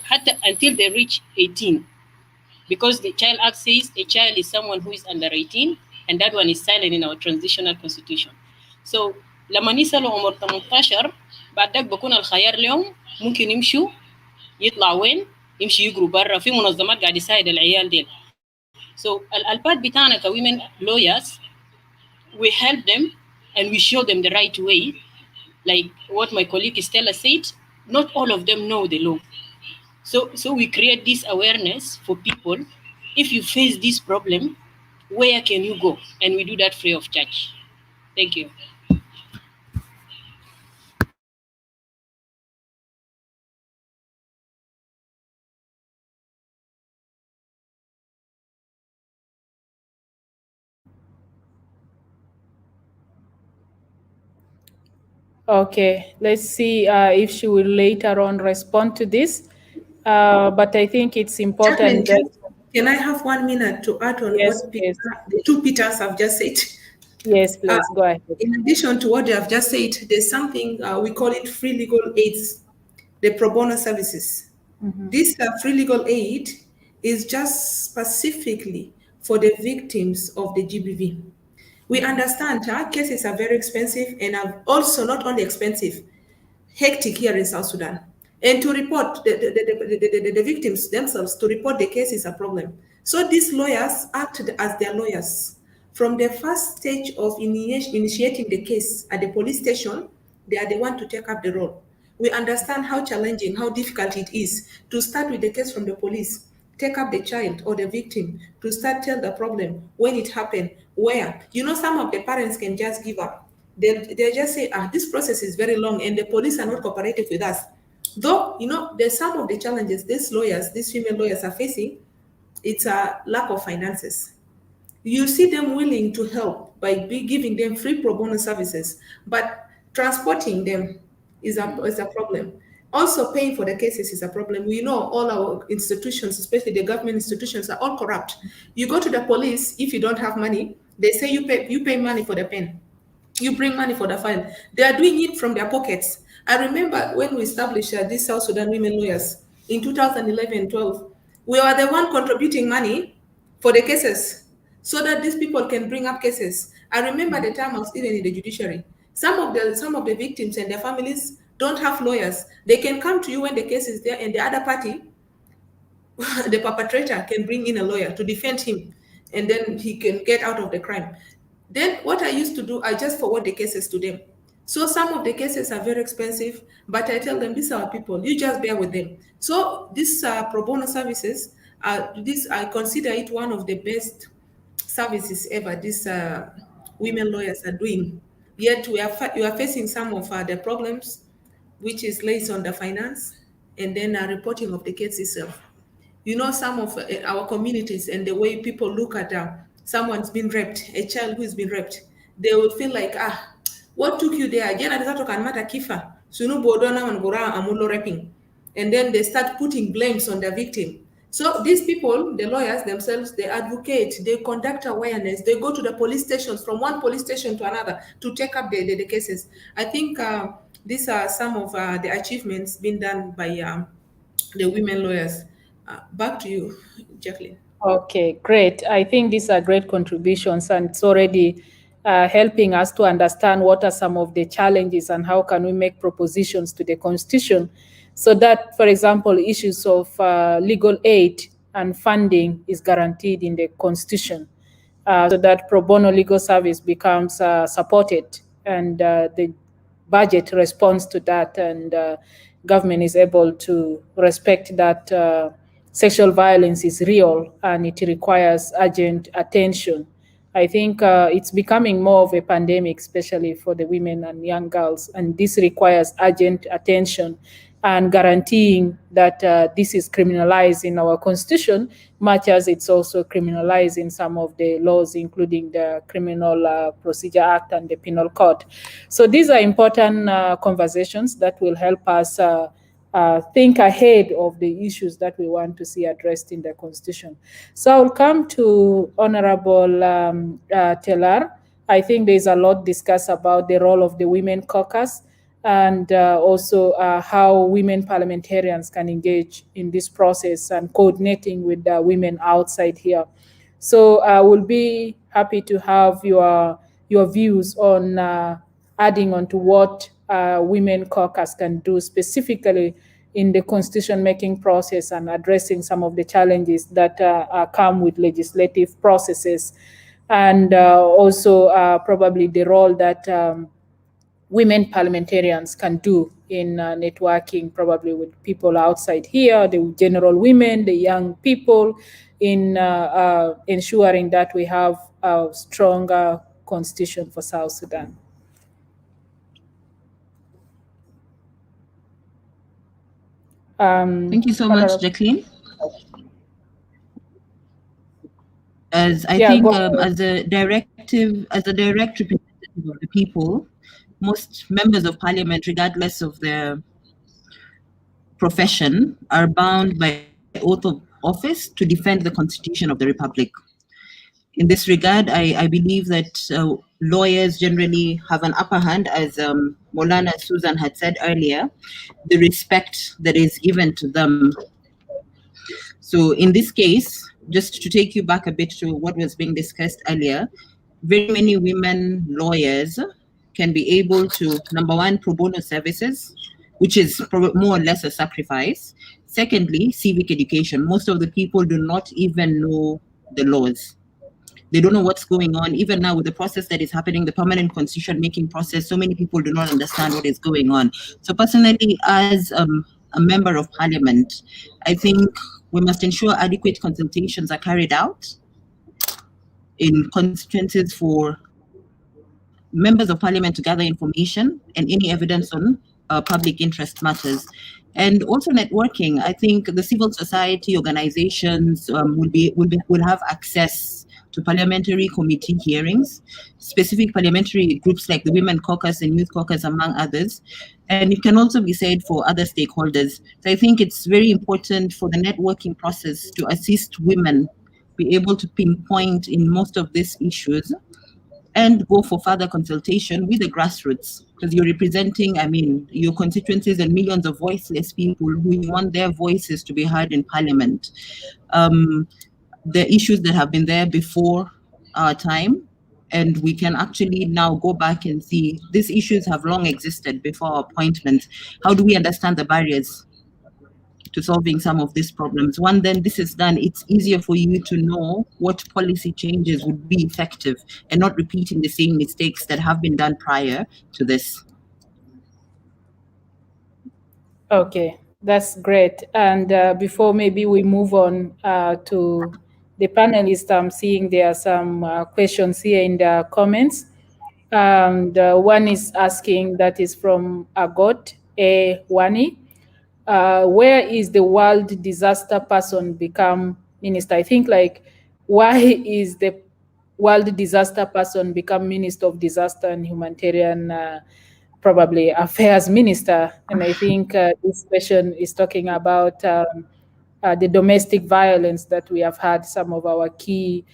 حتى until they reach 18 because the Child Act says a child is someone who is under 18 and that one is silent in our transitional constitution. So لما يصلوا عمر 18 بعد ذاك بكون الخيار لهم ممكن يمشوا يطلعوا وين يمشي يجروا برا في منظمات قاعد يساعد العيال ديل. So البات بتاعنا كwomen lawyers we help them and we show them the right way. Like what my colleague Stella said, not all of them know the law. So we create this awareness for people. If you face this problem, where can you go? And we do that free of charge. Thank you. Okay, let's see if she will later on respond to this. But I think it's important that... Can I have 1 minute to add on Yes, what yes. the two Peters have just said? Yes, please, go ahead. In addition to what they have just said, there's something we call it free legal aids, the pro bono services. This free legal aid is just specifically for the victims of the GBV. We understand our cases are very expensive and are also not only expensive, hectic here in South Sudan. And to report the victims themselves, to report the case is a problem. So these lawyers acted as their lawyers. From the first stage of initiating the case at the police station, they are the one to take up the role. We understand how challenging, how difficult it is to start with the case from the police, take up the child or the victim, to start tell the problem, when it happened, where. You know, some of the parents can just give up. They just say, this process is very long and the police are not cooperative with us. Though, you know, there's some of the challenges these lawyers, these female lawyers are facing, it's a lack of finances. You see them willing to help by giving them free pro bono services, but transporting them is a problem. Also, paying for the cases is a problem. We know all our institutions, especially the government institutions, are all corrupt. You go to the police, if you don't have money, they say you pay money for the pen. You bring money for the file. They are doing it from their pockets. I remember when we established these South Sudan women lawyers in 2011-12, we were the one contributing money for the cases so that these people can bring up cases. I remember the time I was even in the judiciary. Some of the victims and their families don't have lawyers. They can come to you when the case is there and the other party, the perpetrator, can bring in a lawyer to defend him and then he can get out of the crime. Then what I used to do, I just forward the cases to them. So some of the cases are very expensive, but I tell them, these are our people, you just bear with them. So these pro bono services, I consider it one of the best services ever these women lawyers are doing. Yet we are facing some of the problems, which is lays on the finance and then reporting of the case itself. You know, some of our communities and the way people look at someone's been raped, a child who's been raped, they would feel like, what took you there? Raping. And then they start putting blames on the victim. So these people, the lawyers themselves, they advocate, they conduct awareness, they go to the police stations, from one police station to another, to take up the cases. I think these are some of the achievements being done by the women lawyers. Back to you, Jacqueline. Okay, great. I think these are great contributions, and it's already helping us to understand what are some of the challenges and how can we make propositions to the Constitution so that, for example, issues of legal aid and funding is guaranteed in the Constitution, so that pro bono legal service becomes supported, and the budget responds to that, and government is able to respect that sexual violence is real and it requires urgent attention. I think it's becoming more of a pandemic, especially for the women and young girls, and this requires urgent attention and guaranteeing that this is criminalized in our constitution, much as it's also criminalized in some of the laws, including the Criminal Procedure Act and the Penal Code. So these are important conversations that will help us think ahead of the issues that we want to see addressed in the Constitution. So I'll come to Honorable Telar. I think there's a lot discussed about the role of the Women Caucus, and also how women parliamentarians can engage in this process and coordinating with the women outside here. So I will be happy to have your views on adding on to what women caucus can do specifically in the constitution making process and addressing some of the challenges that come with legislative processes, and also probably the role that women parliamentarians can do in networking, probably with people outside here, the general women, the young people, in ensuring that we have a stronger constitution for South Sudan. Thank you so much, Jacqueline. As I think, as a direct representative of the people, most members of parliament, regardless of their profession, are bound by oath of office to defend the Constitution of the Republic. In this regard, I believe that lawyers generally have an upper hand, as Molana Susan had said earlier, the respect that is given to them. So in this case, just to take you back a bit to what was being discussed earlier, very many women lawyers can be able to, number one, pro bono services, which is more or less a sacrifice. Secondly, civic education. Most of the people do not even know the laws. They don't know what's going on. Even now with the process that is happening, the permanent constitution making process, so many people do not understand what is going on. So personally, as a member of parliament, I think we must ensure adequate consultations are carried out in constituencies for members of parliament to gather information and any evidence on public interest matters. And also networking. I think the civil society organizations will have access to parliamentary committee hearings, specific parliamentary groups like the Women Caucus and Youth Caucus, among others. And it can also be said for other stakeholders. So I think it's very important for the networking process to assist women be able to pinpoint in most of these issues and go for further consultation with the grassroots, because you're representing, your constituencies and millions of voiceless people who want their voices to be heard in parliament. The issues that have been there before our time, and we can actually now go back and see these issues have long existed before our appointment. How do we understand the barriers to solving some of these problems? One, then this is done, it's easier for you to know what policy changes would be effective and not repeating the same mistakes that have been done prior to this. Okay, that's great. And before maybe we move on to the panelists, I'm seeing there are some questions here in the comments. And one is asking, that is from Agot A. Wani. Where is the world disaster person become minister? I think, like, why is the world disaster person become minister of disaster and humanitarian affairs minister? And I think this question is talking about the domestic violence that we have had some of our key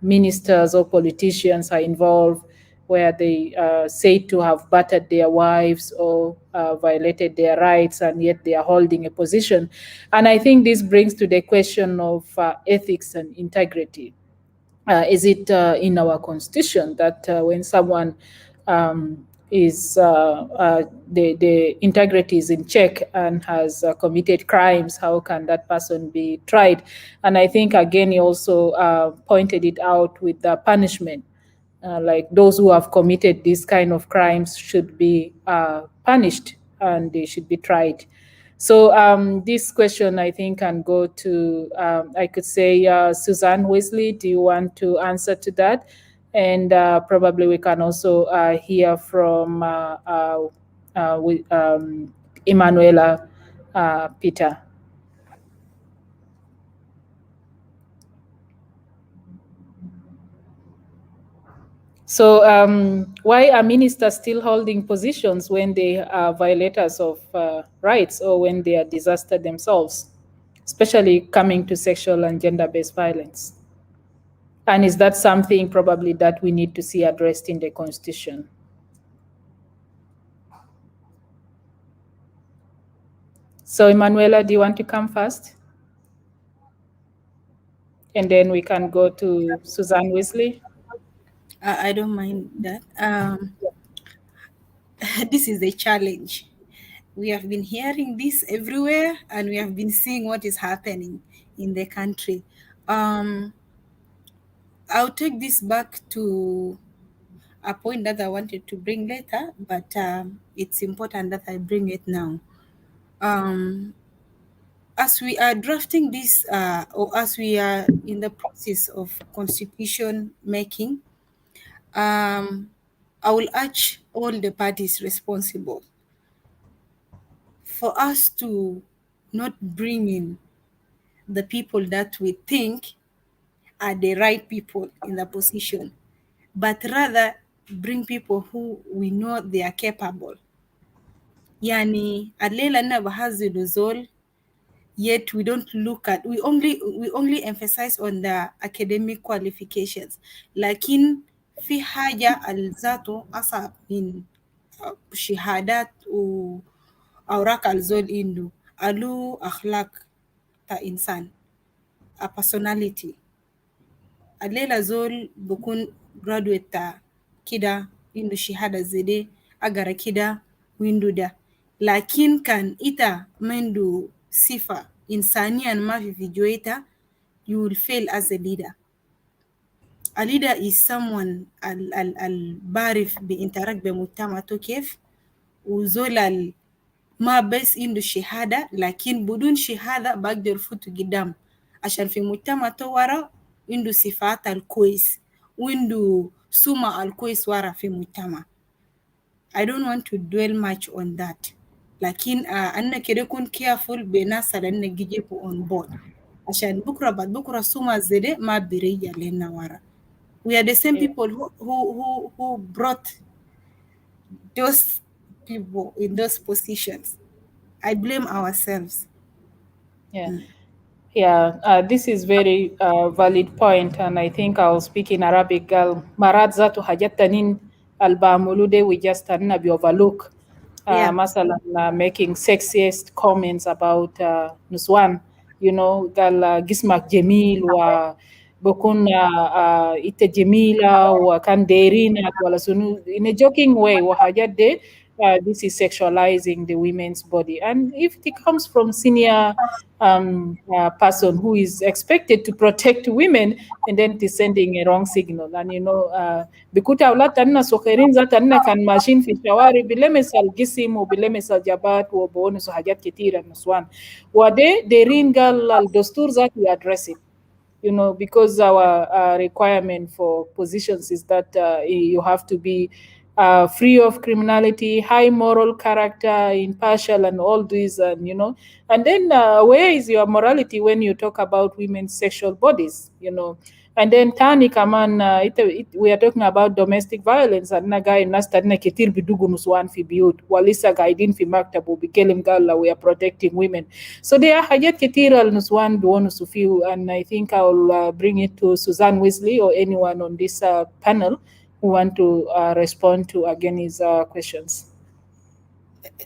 ministers or politicians are involved, where they say to have battered their wives or violated their rights, and yet they are holding a position. And I think this brings to the question of ethics and integrity. Is it in our constitution that when someone is the integrity is in check and has committed crimes, how can that person be tried? And I think again he also pointed it out with the punishment. Like those who have committed these kind of crimes should be punished and they should be tried. So this question, I think, can go to, I could say, Suzanne Wesley. Do you want to answer to that? And probably we can also hear from Emanuela Peter. So why are ministers still holding positions when they are violators of rights or when they are disaster themselves, especially coming to sexual and gender-based violence? And is that something probably that we need to see addressed in the Constitution? So Emanuela, do you want to come first? And then we can go to Suzanne Wesley. I don't mind that. This is a challenge. We have been hearing this everywhere, and we have been seeing what is happening in the country. I'll take this back to a point that I wanted to bring later, but it's important that I bring it now. As we are drafting this, or as we are in the process of constitution making, I will urge all the parties responsible for us to not bring in the people that we think are the right people in the position, but rather bring people who we know they are capable. Yani, alela na bahazi dozol, yet we don't look at, we only emphasize on the academic qualifications. Lakin fi haja alzato asa min shahadat u awrak alzol indu alu akhlaq ta insan, a personality. Alela zol bukun graduate ta kida indu shahada zede agara kida windu da, lakin kan ita mendu sifa insanian ma fi vijoita, you will fail as a leader. A leader is someone al barif bi interact bi mujtama to kef, uzol al ma bes indu shahada lakin budun shahada bagder futu gidam عشان في مجتمع ورا عنده صفات الكويس وعنده سمعة الكويس ورا في مجتمع. I don't want to dwell much on that. لكن أنا كده كون careful بناس اللي نجيبه on board عشان بكرة بعد بكرة سمعة زده ما بريجا لنا ورا. We are the same people who brought those people in those positions. I blame ourselves. Yeah, this is very valid point, and I think I'll speak in Arabic. Marat zatu hajat tanin albamulude we just be overlook. Masalan, making sexiest comments about Nuswan, you know, gal gismak Jamil wa bokun ite Jamila wa kan derina wala sunu in a joking way wa hajat de. This is sexualizing the women's body, and if it comes from senior person who is expected to protect women, and then it is sending a wrong signal. And you know, bikuta ulat tanna sokerin za tanna kan machine fi shawari bilemesal gisim o bilemesal jabat o bonus hajat kitira nuswan. Wade derin gal al dostur that we address it. You know, because our requirement for positions is that you have to be free of criminality, high moral character, impartial, and all these, and and then where is your morality when you talk about women's sexual bodies, And then tani kaman we are talking about domestic violence and nagai nastadna ketir bidugu nuswan fi biyut walisa guiding fi maktabu bikelim gala we are protecting women. So there are hajat ketir al nuswan duonu sufiu, and I think I'll bring it to Suzanne Weasley or anyone on this panel who want to respond to Ageni's questions.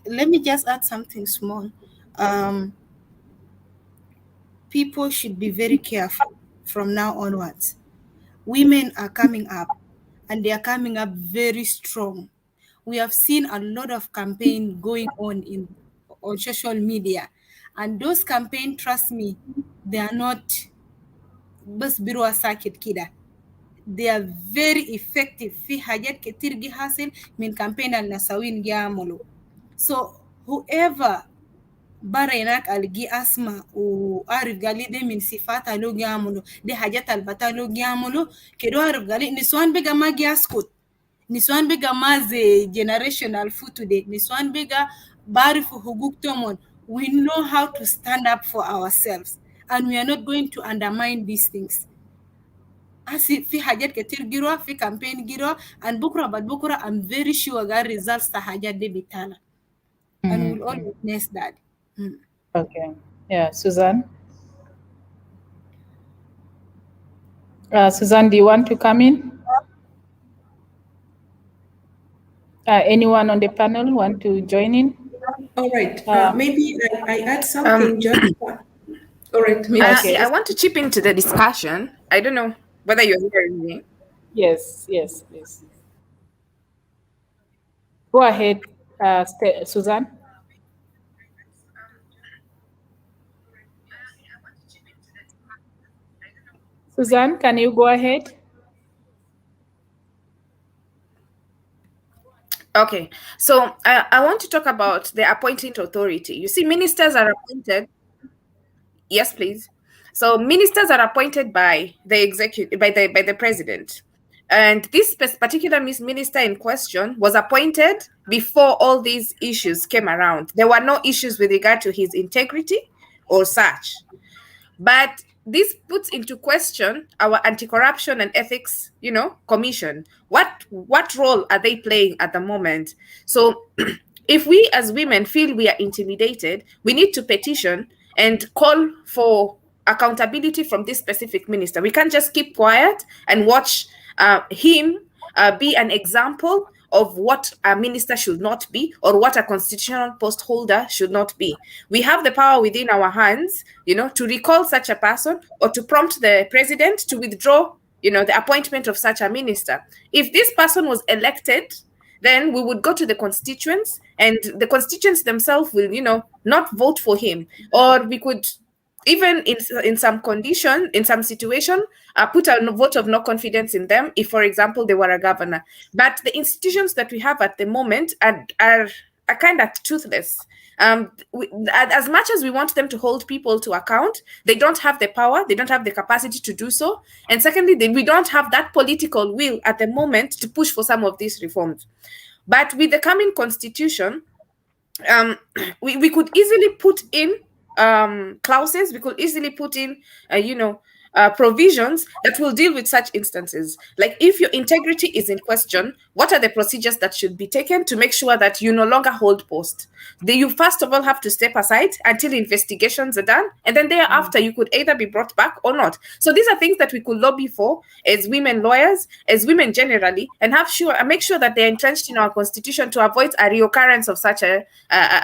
Let me just add something small. People should be very careful from now onwards. Women are coming up, and they are coming up very strong. We have seen a lot of campaign going on on social media, and those campaign, trust me, they are not bas birwa sakit kida. They are very effective. في حاجات كتير جي حاصل من campaign النسوين يعملوا. So whoever باريناك الجي أسمع وعارف قالي دي من صفات لو يعملوا دي حاجات البتا لو يعملوا كده عارف قالي نسوان بقى ما يسكت نسوان بقى ما زي generational food today نسوان بقى بعرفوا حقوق تومون. We know how to stand up for ourselves, and we are not going to undermine these things. Asi في حاجات كتير جروا في campaign جروا and بكرة بعد بكرة I'm very sure that results تا حاجات دي بتاعنا and we'll all witness that. Okay. Yeah, Suzanne. Suzanne, do you want to come in? Anyone on the panel want to join in? All right. Maybe I add something just. All right. Okay. I want to chip into the discussion. I don't know whether you're hearing me. Yes, please. Go ahead, Suzanne. Suzanne, can you go ahead? Okay, so I want to talk about the appointing authority. You see, ministers are appointed. Yes, please. So ministers are appointed by the executive, by the president, and this particular minister in question was appointed before all these issues came around. There were no issues with regard to his integrity or such, but this puts into question our anti-corruption and ethics, commission. What role are they playing at the moment? So if we as women feel we are intimidated, we need to petition and call for accountability from this specific minister. We can't just keep quiet and watch him be an example of what a minister should not be or what a constitutional post holder should not be. We have the power within our hands, to recall such a person or to prompt the president to withdraw, the appointment of such a minister. If this person was elected, then we would go to the constituents, and the constituents themselves will, not vote for him. Or we could, even in some condition, in some situation, put a vote of no confidence in them if, for example, they were a governor. But the institutions that we have at the moment are kind of toothless. As much as we want them to hold people to account, they don't have the power, they don't have the capacity to do so. And secondly, we don't have that political will at the moment to push for some of these reforms. But with the coming constitution, we could easily put in clauses, we could easily put in, provisions that will deal with such instances. Like, if your integrity is in question, what are the procedures that should be taken to make sure that you no longer hold post? You first of all have to step aside until investigations are done, and then thereafter you could either be brought back or not. So these are things that we could lobby for as women lawyers, as women generally, and make sure that they're entrenched in our constitution to avoid a reoccurrence of such a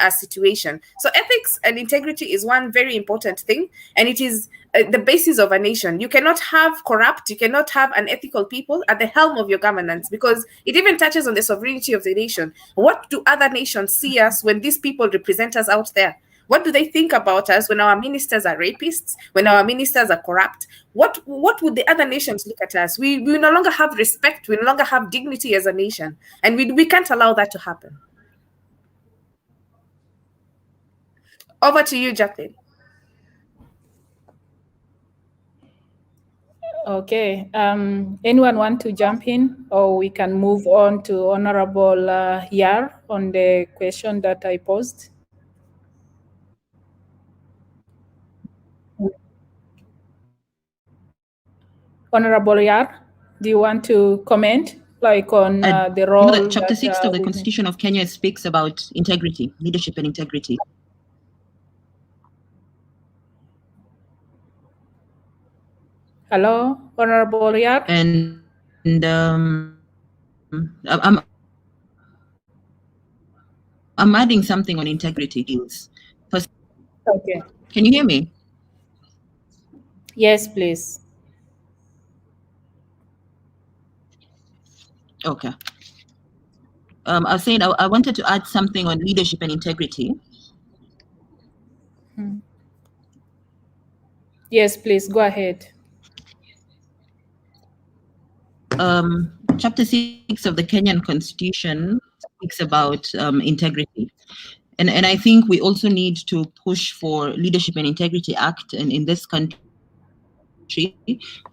situation. So ethics and integrity is one very important thing, and it is the basis of a nation. You cannot have corrupt, you cannot have unethical people at the helm of your governance, because it even touches on the sovereignty of the nation. What do other nations see us when these people represent us out there? What do they think about us when our ministers are rapists, when our ministers are corrupt? What would the other nations look at us? We no longer have respect, we no longer have dignity as a nation, and we can't allow that to happen. Over to you, Jacqueline. Okay. Anyone want to jump in, or we can move on to Honorable Yar on the question that I posed? Honorable Yar, do you want to comment, like on the role that Chapter 6 of the women- Constitution of Kenya speaks about integrity, leadership and integrity. Hello, Honorable Yar? And I'm adding something on integrity deals. Okay. Can you hear me? Yes, please. Okay. I was saying I wanted to add something on leadership and integrity. Yes, please, go ahead. Chapter 6 of the Kenyan Constitution speaks about integrity. And I think we also need to push for Leadership and Integrity Act in this country,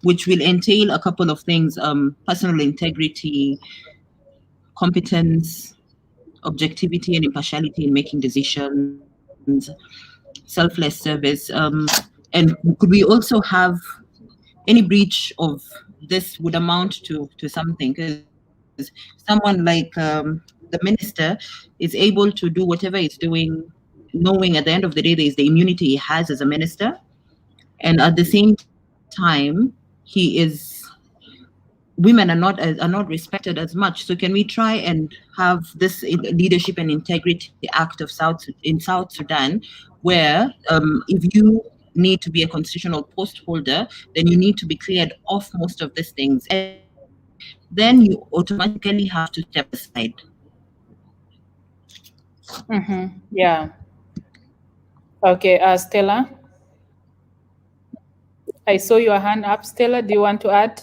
which will entail a couple of things, personal integrity, competence, objectivity and impartiality in making decisions, selfless service. And could we also have any breach of this would amount to something? Because someone like the minister is able to do whatever he's doing, knowing at the end of the day there is the immunity he has as a minister, and at the same time women are not respected as much. So can we try and have this Leadership and Integrity Act of South Sudan, where if you need to be a constitutional post holder, then you need to be cleared off most of these things, and then you automatically have to step aside. Yeah. Okay, Stella. I saw your hand up, Stella. Do you want to add?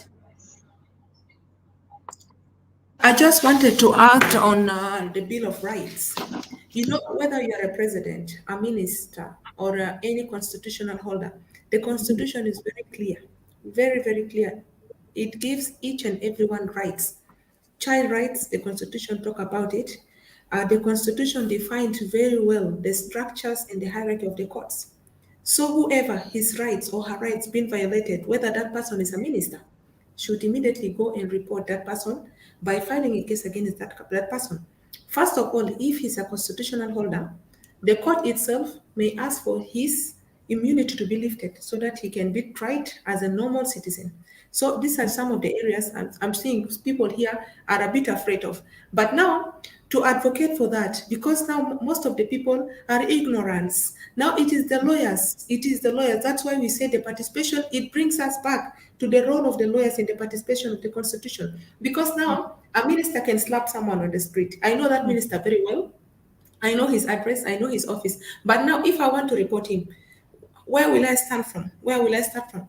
I just wanted to act on the Bill of Rights. You know, whether you're a president, a minister, or any constitutional holder, the Constitution is very clear, very, very clear. It gives each and everyone rights. Child rights, the Constitution talk about it. The Constitution defines very well the structures and the hierarchy of the courts. So whoever his rights or her rights been violated, whether that person is a minister, should immediately go and report that person by filing a case against that person. First of all, if he's a constitutional holder, the court itself may ask for his immunity to be lifted so that he can be tried as a normal citizen. So these are some of the areas I'm seeing people here are a bit afraid of. But now, to advocate for that, because now most of the people are ignorance. Now it is the lawyers. It is the lawyers. That's why we say the participation, it brings us back to the role of the lawyers in the participation of the Constitution. Because now a minister can slap someone on the street. I know that minister very well. I know his address, I know his office. But now if I want to report him, where will I stand from? Where will I start from?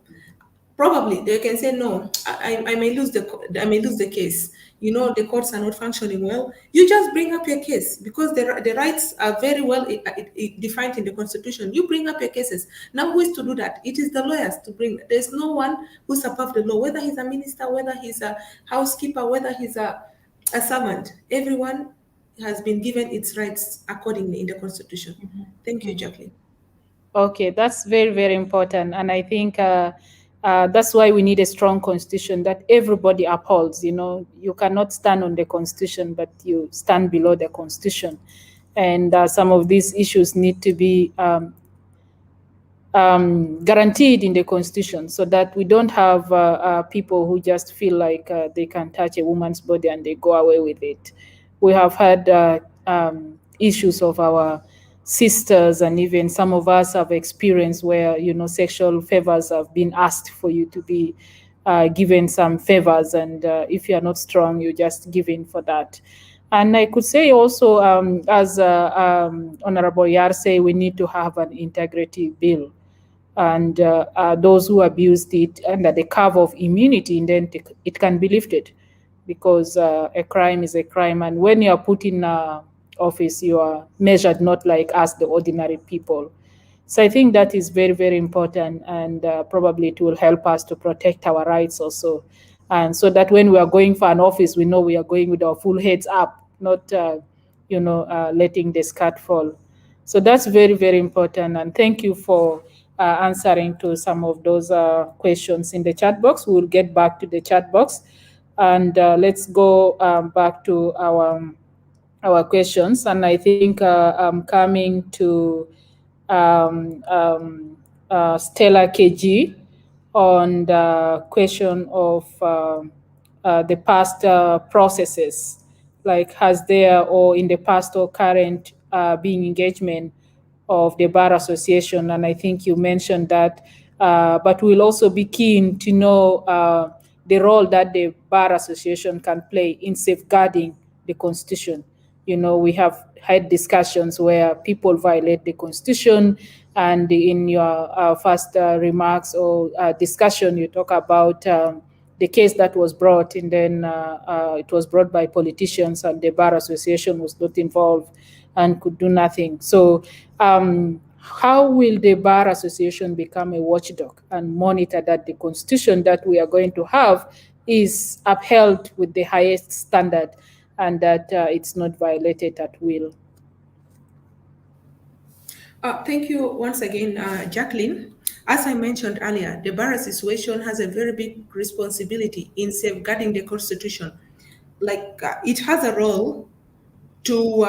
Probably they can say no. I may lose the case. You know, the courts are not functioning well. You just bring up your case because the rights are very well defined in the Constitution. You bring up your cases. Now, who is to do that? It is the lawyers to bring. There's no one who's above the law, whether he's a minister, whether he's a housekeeper, whether he's a servant. Everyone has been given its rights accordingly in the Constitution. Thank you, Jacqueline. Okay, that's very, very important. And I think that's why we need a strong constitution that everybody upholds. You know, you cannot stand on the constitution, but you stand below the constitution. And some of these issues need to be guaranteed in the constitution so that we don't have people who just feel like they can touch a woman's body and they go away with it. We have had issues of our sisters, and even some of us have experienced where, you know, sexual favors have been asked for you to be given some favors, and if you are not strong, you just give in for that. And I could say also, as Honorable Yar say, we need to have an integrity bill, and those who abused it under the cover of immunity, and then it can be lifted, because a crime is a crime, and when you are put in office, you are measured not like us, the ordinary people. So I think that is very, very important, and probably it will help us to protect our rights also. And so that when we are going for an office, we know we are going with our full heads up, not, letting the skirt fall. So that's very, very important. And thank you for answering to some of those questions in the chat box. We'll get back to the chat box. And let's go back to our questions. And I think I'm coming to Stella KG on the question of the past processes, like has there or in the past or current being engagement of the Bar Association. And I think you mentioned that, but we'll also be keen to know the role that the Bar Association can play in safeguarding the Constitution. We have had discussions where people violate the Constitution, and in your first remarks or discussion, you talk about the case that was brought, and then it was brought by politicians, and the Bar Association was not involved and could do nothing. So how will the Bar Association become a watchdog and monitor that the Constitution that we are going to have is upheld with the highest standard, and that it's not violated at will? Thank you once again, Jacqueline. As I mentioned earlier, the Bar Association has a very big responsibility in safeguarding the Constitution. It has a role to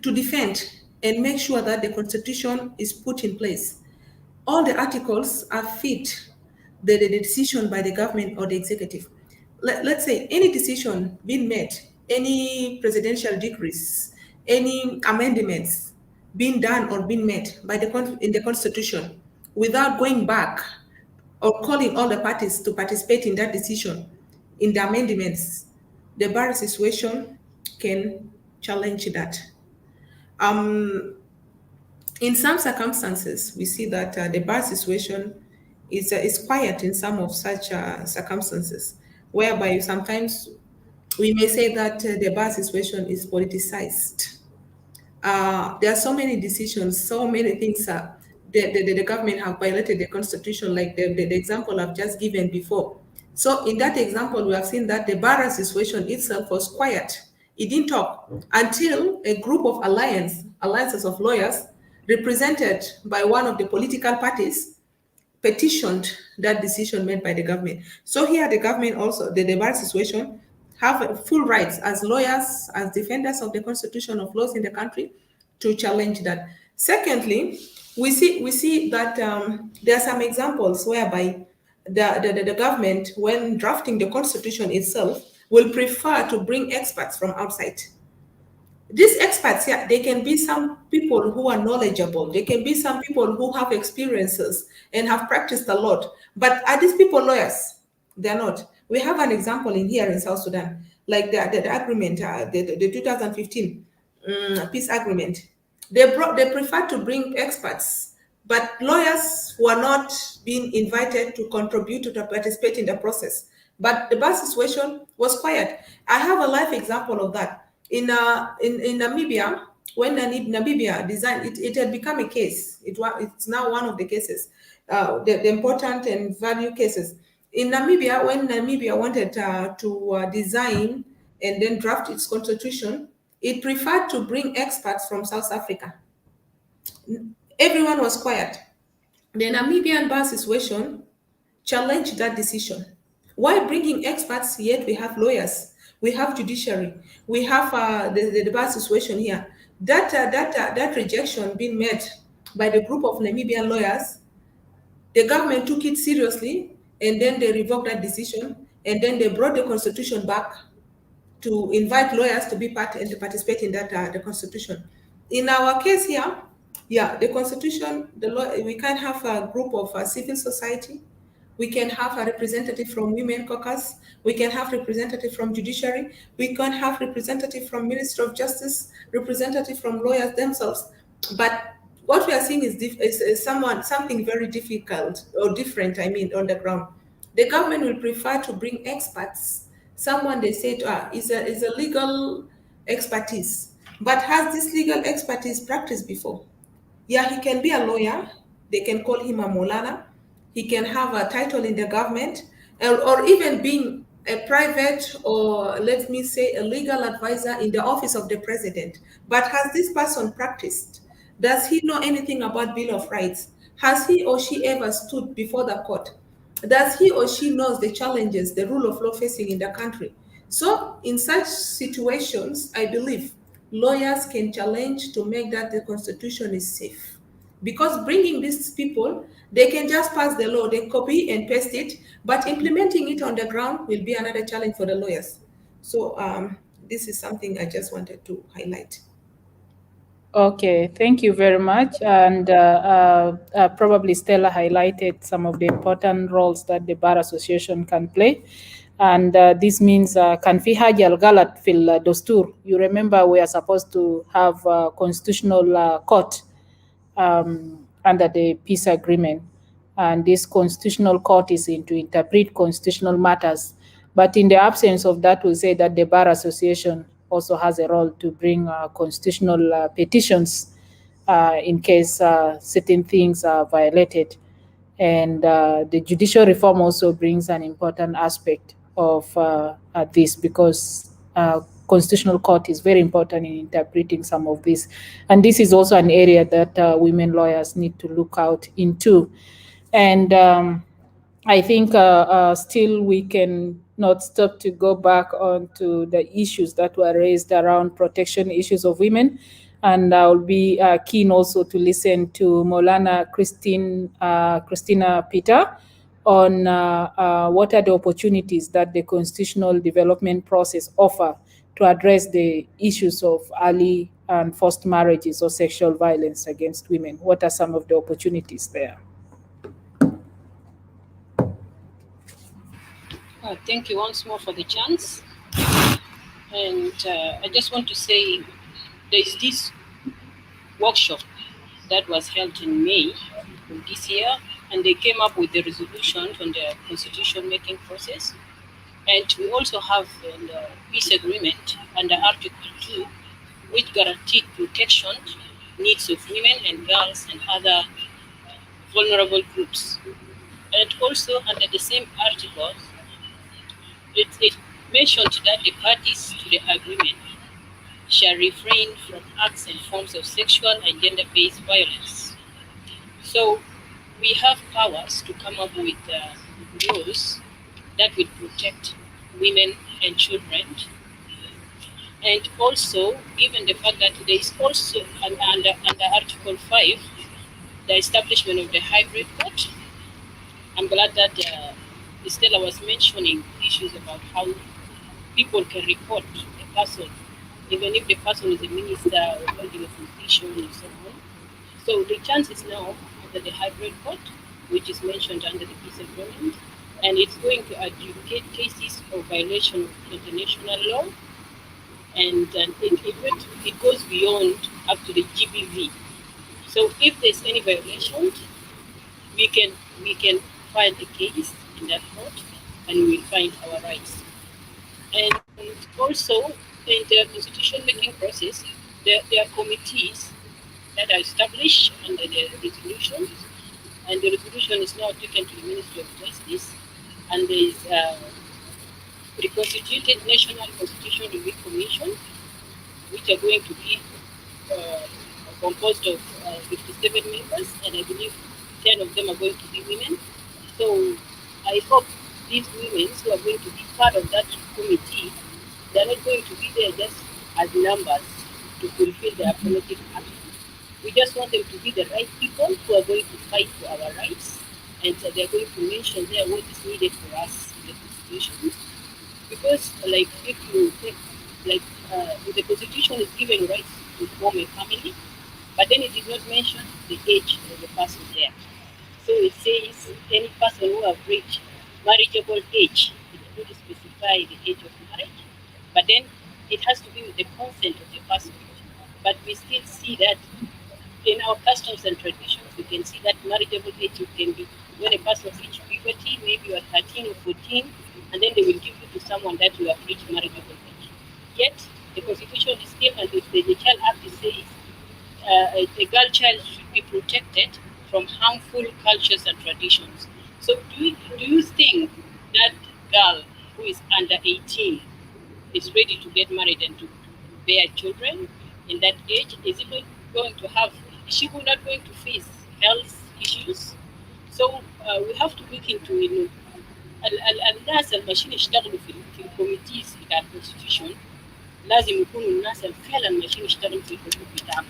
to defend and make sure that the Constitution is put in place. All the articles are fit the decision by the government or the executive. Let's say any decision being made, any presidential decrees, any amendments being done or being made in the Constitution without going back or calling all the parties to participate in that decision, in the amendments, the Bar Association can challenge that. In some circumstances, we see that the Bar Association is quiet in some of such circumstances, whereby sometimes we may say that the Bar Association is politicized. There are so many decisions, so many things the government have violated the Constitution, like the example I've just given before. So in that example, we have seen that the Bar Association itself was quiet. It didn't talk until a group of alliances of lawyers represented by one of the political parties petitioned that decision made by the government. So here the government also, the Bar Association, have full rights as lawyers, as defenders of the constitution of laws in the country to challenge that. Secondly, we see that there are some examples whereby the government, when drafting the constitution itself, will prefer to bring experts from outside. These experts, yeah, they can be some people who are knowledgeable. They can be some people who have experiences and have practiced a lot. But are these people lawyers? They're not. We have an example in here in South Sudan, like the agreement, the 2015 peace agreement. They prefer to bring experts, but lawyers who are not being invited to contribute to participate in the process. But the Bar Association was quiet. I have a live example of that. In Namibia, when Namibia designed, it had become a case. It's now one of the cases, the important and value cases. In Namibia, when Namibia wanted to design and then draft its constitution, it preferred to bring experts from South Africa. Everyone was quiet. The Namibian Bar Association challenged that decision. Why bringing experts, yet we have lawyers? We have judiciary. We have the Bar Association here. That rejection being met by the group of Namibian lawyers, the government took it seriously, and then they revoked that decision, and then they brought the constitution back to invite lawyers to be part and to participate in that the constitution. In our case here, yeah, the constitution, we can have a group of civil society. We can have a representative from Women Caucus. We can have representative from judiciary. We can have representative from Ministry of Justice, representative from lawyers themselves. But what we are seeing is something very difficult or different, on the ground. The government will prefer to bring experts, someone they say is a legal expertise. But has this legal expertise practiced before? Yeah, he can be a lawyer. They can call him a Molana. He can have a title in the government, or even being a private, or let me say a legal advisor in the office of the president. But has this person practiced? Does he know anything about Bill of Rights? Has he or she ever stood before the court? Does he or she knows the challenges the rule of law facing in the country? So in such situations, I believe lawyers can challenge to make that the constitution is safe. Because bringing these people, they can just pass the law, they copy and paste it, but implementing it on the ground will be another challenge for the lawyers. So this is something I just wanted to highlight. Okay, thank you very much. And probably Stella highlighted some of the important roles that the Bar Association can play. And this means كان في حاجة الغلط في الدستور. You remember we are supposed to have a constitutional court under the peace agreement. And this constitutional court is in to interpret constitutional matters. But in the absence of that, we say that the Bar Association also has a role to bring constitutional petitions in case certain things are violated. And the judicial reform also brings an important aspect of this, because constitutional court is very important in interpreting some of this. And this is also an area that women lawyers need to look out into. And I think still we can not stop to go back onto the issues that were raised around protection issues of women. And I'll be keen also to listen to Molana Christina Peter on what are the opportunities that the constitutional development process offer to address the issues of early and forced marriages or sexual violence against women. What are some of the opportunities there? Thank you once more for the chance. And I just want to say there is this workshop that was held in May of this year, and they came up with the resolution on the constitution making process. And we also have the peace agreement under Article 2, which guaranteed protection needs of women and girls and other vulnerable groups. And also under the same article, it mentioned that the parties to the agreement shall refrain from acts and forms of sexual and gender-based violence. So we have powers to come up with laws that will protect women and children. And also, given the fact that there is also under Article 5, the establishment of the hybrid court, I'm glad that Stella was mentioning issues about how people can report a person, even if the person is a minister or holding a position and so on. So the chance is now under the hybrid court, which is mentioned under the peace agreement, and it's going to adjudicate cases of violation of international law, and it goes beyond up to the GBV. So if there's any violation, we can file a case in that court, and we will find our rights. And also, in the constitution making process, there are committees that are established under the resolution, and the resolution is now taken to the Ministry of Justice, and there is the constituted National Constitution Review Commission, which are going to be composed of 57 members, and I believe 10 of them are going to be women. So I hope these women who are going to be part of that committee, they're not going to be there just as numbers to fulfill their affirmative action. We just want them to be the right people who are going to fight for our rights, and they're going to mention there what is needed for us in the Constitution. Because, like, if you take, like, the Constitution is giving rights to form a family, but then it did not mention the age of the person there. So it says any person who have reached marriageable age, it doesn't specify the age of marriage, but then it has to be with the consent of the person. But we still see that in our customs and traditions, we can see that marriageable age can be when a person reaches puberty, maybe you are 13 or 14, and then they will give you to someone that you have reached marriageable age. Yet, the Constitution is still, and the Child Act says a girl child should be protected from harmful cultures and traditions. So do you think that girl who is under 18 is ready to get married and to bear children in that age? Is it going to have, is she not going to face health issues? So we have to look into إنه الناس اللي ماشيين يشتغلوا في الكوميتيز بتاع الكونستيتيوشن لازم يكونوا الناس اللي فعلا ماشيين يشتغلوا في الحقوق بتاعهم.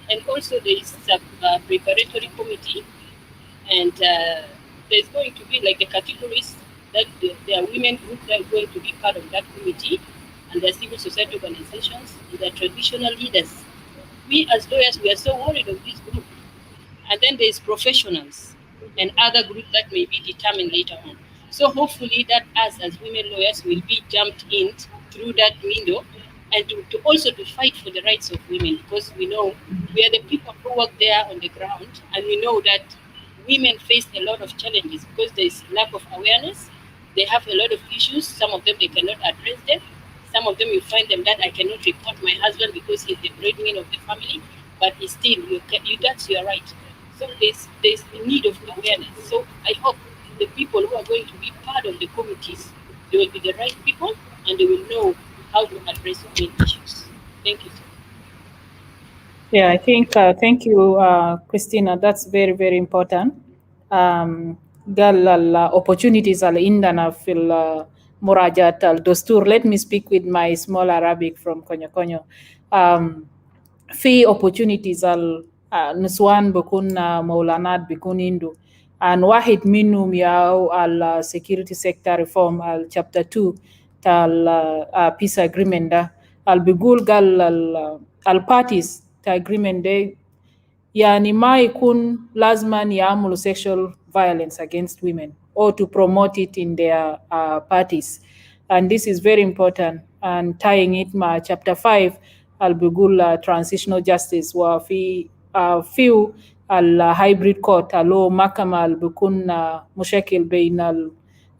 And also there is a preparatory committee, and there's going to be like the categories that there are women groups that are going to be part of that committee, and there are civil society organizations, and there are traditional leaders. We as lawyers, we are so worried of this group. And then there's professionals and other groups that may be determined later on. So hopefully that us as women lawyers will be jumped in through that window, and to also to fight for the rights of women, because we know we are the people who work there on the ground, and we know that women face a lot of challenges because there is lack of awareness. They have a lot of issues. Some of them they cannot address them. Some of them you find them that I cannot report my husband because he's the breadwinner of the family, but still that's your right. So there's a need of awareness. So I hope the people who are going to be part of the committees, they will be the right people and they will know how to address women issues. Thank you. Yeah, I think, thank you, Christina. That's very, very important. Gal opportunities al indana fil murajat al dostur. Let me speak with my small Arabic from Konyo Konyo. Fi opportunities al nuswan bukun maulanat bikun indu. And wahid minum yaw al security sector reform al chapter 2 tal peace agreement da al bigul gal al parties ta agreement de yani ma yakun lazman ya'mulu sexual violence against women or to promote it in their parties. And this is very important. And tying it ma chapter 5 al bigul transitional justice wa fi few al hybrid court alo makama al bikun mushakil bain al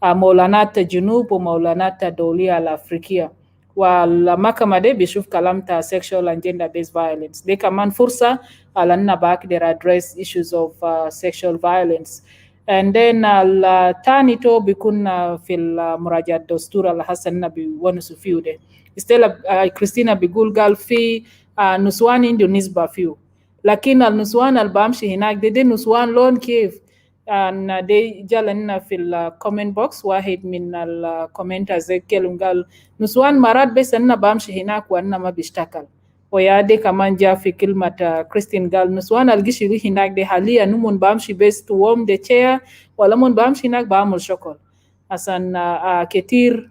موlanات الجنوب وموlanات الدولية الأفريقية. والمحكمة دي بيشوف كلام تا sexual and gender based violence. دي كمان فرصة على أننا بقدر address issues of sexual violence. And then الثاني تو بيكون في المراجعة الدستور اللي حاسة أننا بيونسوا فيه ده. استيلا كريستينا بيقول قال في نسوان عنده نسبة فيه، لكن النسوان اللي بامشي هناك دي نسوان لون كيف. And they جالنا في الكومنت بوكس واحد من الكومنترز كلهم قال نسوان مرات بس أنا بمشي هناك وأنا ما بشتغل. ويا دي كمان جاء في كلمة كريستين قال نسوان الجيشي هناك دي حاليا نمون بمشي بس to warm the chair ولا مون بمشي هناك بعمل شغل. عشان كتير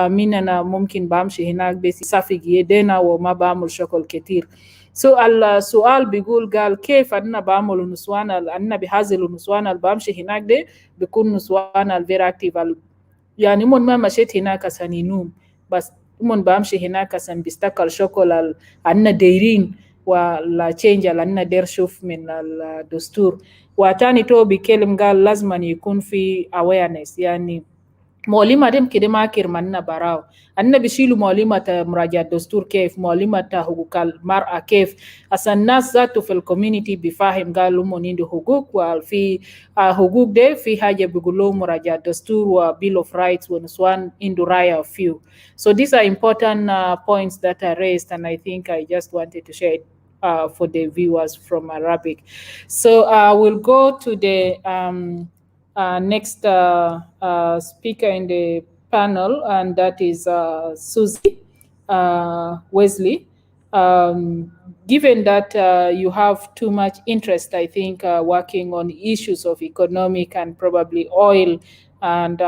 مننا ممكن بمشي هناك بس يصفي يدينا وما بعمل شغل كتير. So السؤال بيقول قال كيف أننا بعمل نسوان أننا بحازل نسوان اللي بمشي هناك ده بيكون نسوان الفير أكتيف يعني من ما مشيت هناك عشان ينوم بس من بمشي هناك عشان بيستقل شغل أننا دايرين ولا تشينج أننا داير شوف من الدستور. وتاني تو بيكلم قال لازم يكون في awareness يعني معلمة دم كده ما كير مننا براو أننا بيشيلوا معلمة مراجعة الدستور كيف معلمة حقوق المرأة كيف أصلا الناس ذاته في الكوميونيتي بفاهم قالوا من عنده حقوق وفي حقوق ده في حاجة بيقولوا مراجعة الدستور و Bill of Rights ونسوان عنده راية few. So these are important points that are raised, and I think I just wanted to share it for the viewers from Arabic. So we'll go to the next speaker in the panel, and that is Susie Wesley. Given that you have too much interest, I think, working on issues of economic and probably oil and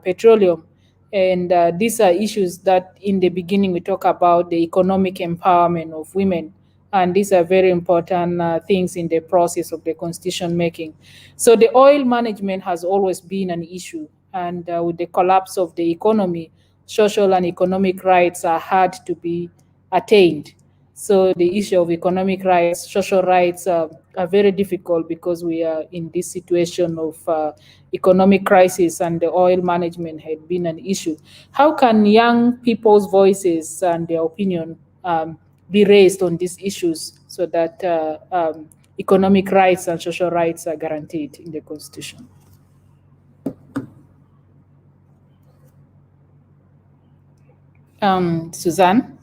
petroleum, and these are issues that in the beginning we talk about the economic empowerment of women. And these are very important things in the process of the constitution making. So the oil management has always been an issue. And with the collapse of the economy, social and economic rights are hard to be attained. So the issue of economic rights, social rights are very difficult because we are in this situation of economic crisis, and the oil management had been an issue. How can young people's voices and their opinion be raised on these issues so that economic rights and social rights are guaranteed in the Constitution. Suzanne?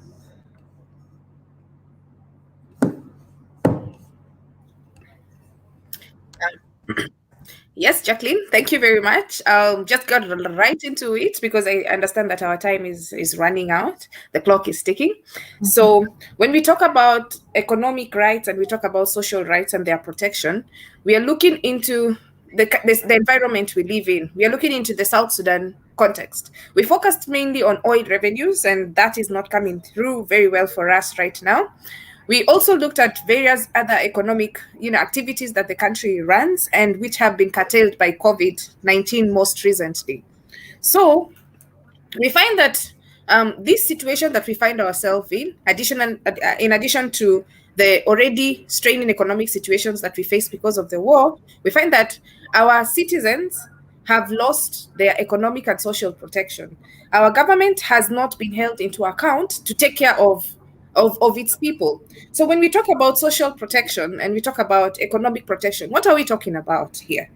Yes, Jacqueline, thank you very much. Just got right into it because I understand that our time is running out. The clock is ticking. So when we talk about economic rights and we talk about social rights and their protection, we are looking into the environment we live in. We are looking into the South Sudan context. We focused mainly on oil revenues, and that is not coming through very well for us right now. We also looked at various other economic, activities that the country runs and which have been curtailed by COVID-19 most recently. So we find that this situation that we find ourselves in addition to the already straining economic situations that we face because of the war, we find that our citizens have lost their economic and social protection. Our government has not been held into account to take care of its people. So when we talk about social protection and we talk about economic protection, what are we talking about here?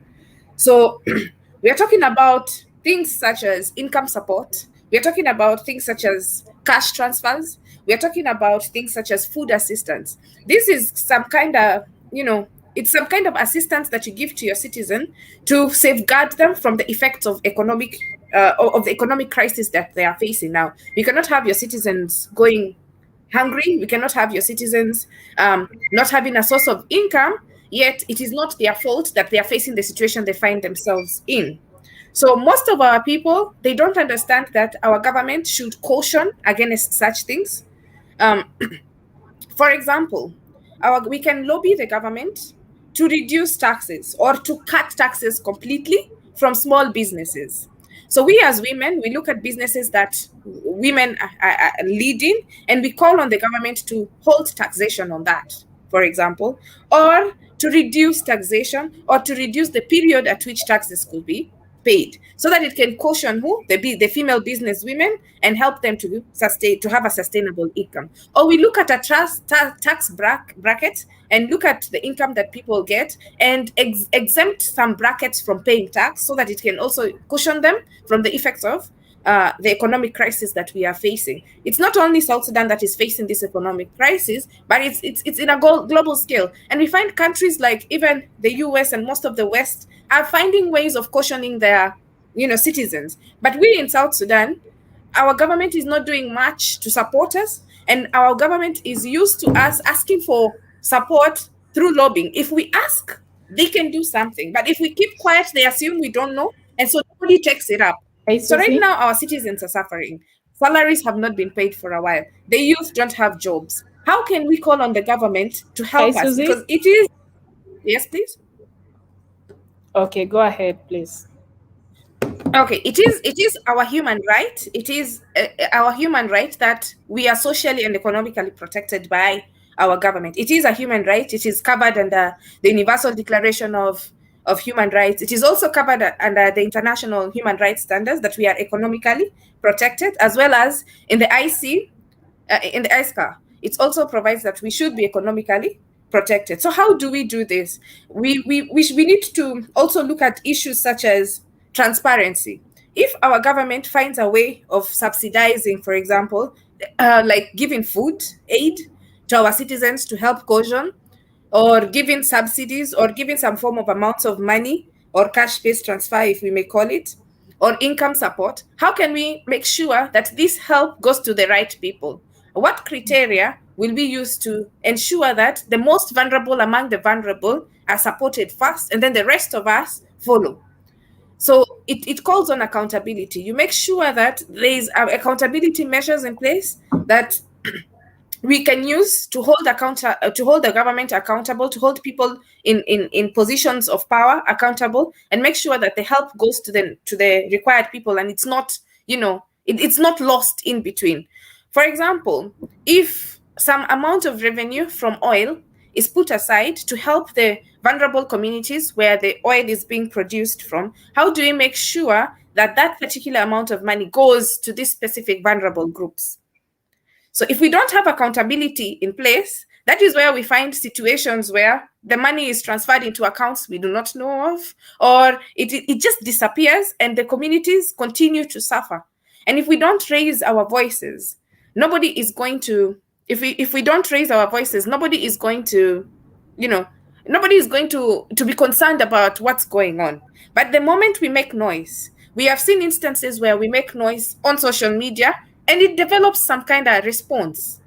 So we are talking about things such as income support. We are talking about things such as cash transfers. We are talking about things such as food assistance. This is some kind of, it's some kind of assistance that you give to your citizen to safeguard them from the effects of the economic crisis that they are facing now. You cannot have your citizens going hungry. We cannot have your citizens not having a source of income, yet it is not their fault that they are facing the situation they find themselves in. So most of our people, they don't understand that our government should caution against such things. For example, we can lobby the government to reduce taxes or to cut taxes completely from small businesses. So we as women, we look at businesses that women are leading, and we call on the government to hold taxation on that, for example, or to reduce taxation or to reduce the period at which taxes could be paid, so that it can caution the female business women and help them to have a sustainable income. Or we look at a tax bracket and look at the income that people get and exempt some brackets from paying tax, so that it can also cushion them from the effects of the economic crisis that we are facing. It's not only South Sudan that is facing this economic crisis, but it's in a global scale. And we find countries like even the US and most of the West are finding ways of cautioning their citizens. But we in South Sudan, our government is not doing much to support us, and our government is used to us asking for support through lobbying. If we ask, they can do something. But if we keep quiet, they assume we don't know, and so nobody takes it up. So right now, our citizens are suffering. Salaries have not been paid for a while. The youth don't have jobs. How can we call on the government to help us? Because it is... Yes, please. Okay, go ahead, please. Okay, it is our human right. It is our human right that we are socially and economically protected by our government. It is a human right. It is covered under the Universal Declaration of Human Rights. It is also covered under the international human rights standards that we are economically protected, as well as in the ISCA. It also provides that we should be economically protected. So how do we do this? We need to also look at issues such as transparency. If our government finds a way of subsidizing, for example, like giving food aid to our citizens to help caution, or giving subsidies, or giving some form of amounts of money or cash-based transfer, if we may call it, or income support, how can we make sure that this help goes to the right people? What criteria will be used to ensure that the most vulnerable among the vulnerable are supported first, and then the rest of us follow? So it calls on accountability. You make sure that there is accountability measures in place that we can use to hold the government accountable, to hold people in positions of power accountable, and make sure that the help goes to the required people, and it's not it's not lost in between. For example, if some amount of revenue from oil is put aside to help the vulnerable communities where the oil is being produced from, how do we make sure that that particular amount of money goes to these specific vulnerable groups? So if we don't have accountability in place, that is where we find situations where the money is transferred into accounts we do not know of, or it just disappears and the communities continue to suffer. And if we don't raise our voices, nobody is going to, if we don't raise our voices, nobody is going to, nobody is going to be concerned about what's going on. But the moment we make noise, we have seen instances where we make noise on social media and it develops some kind of response.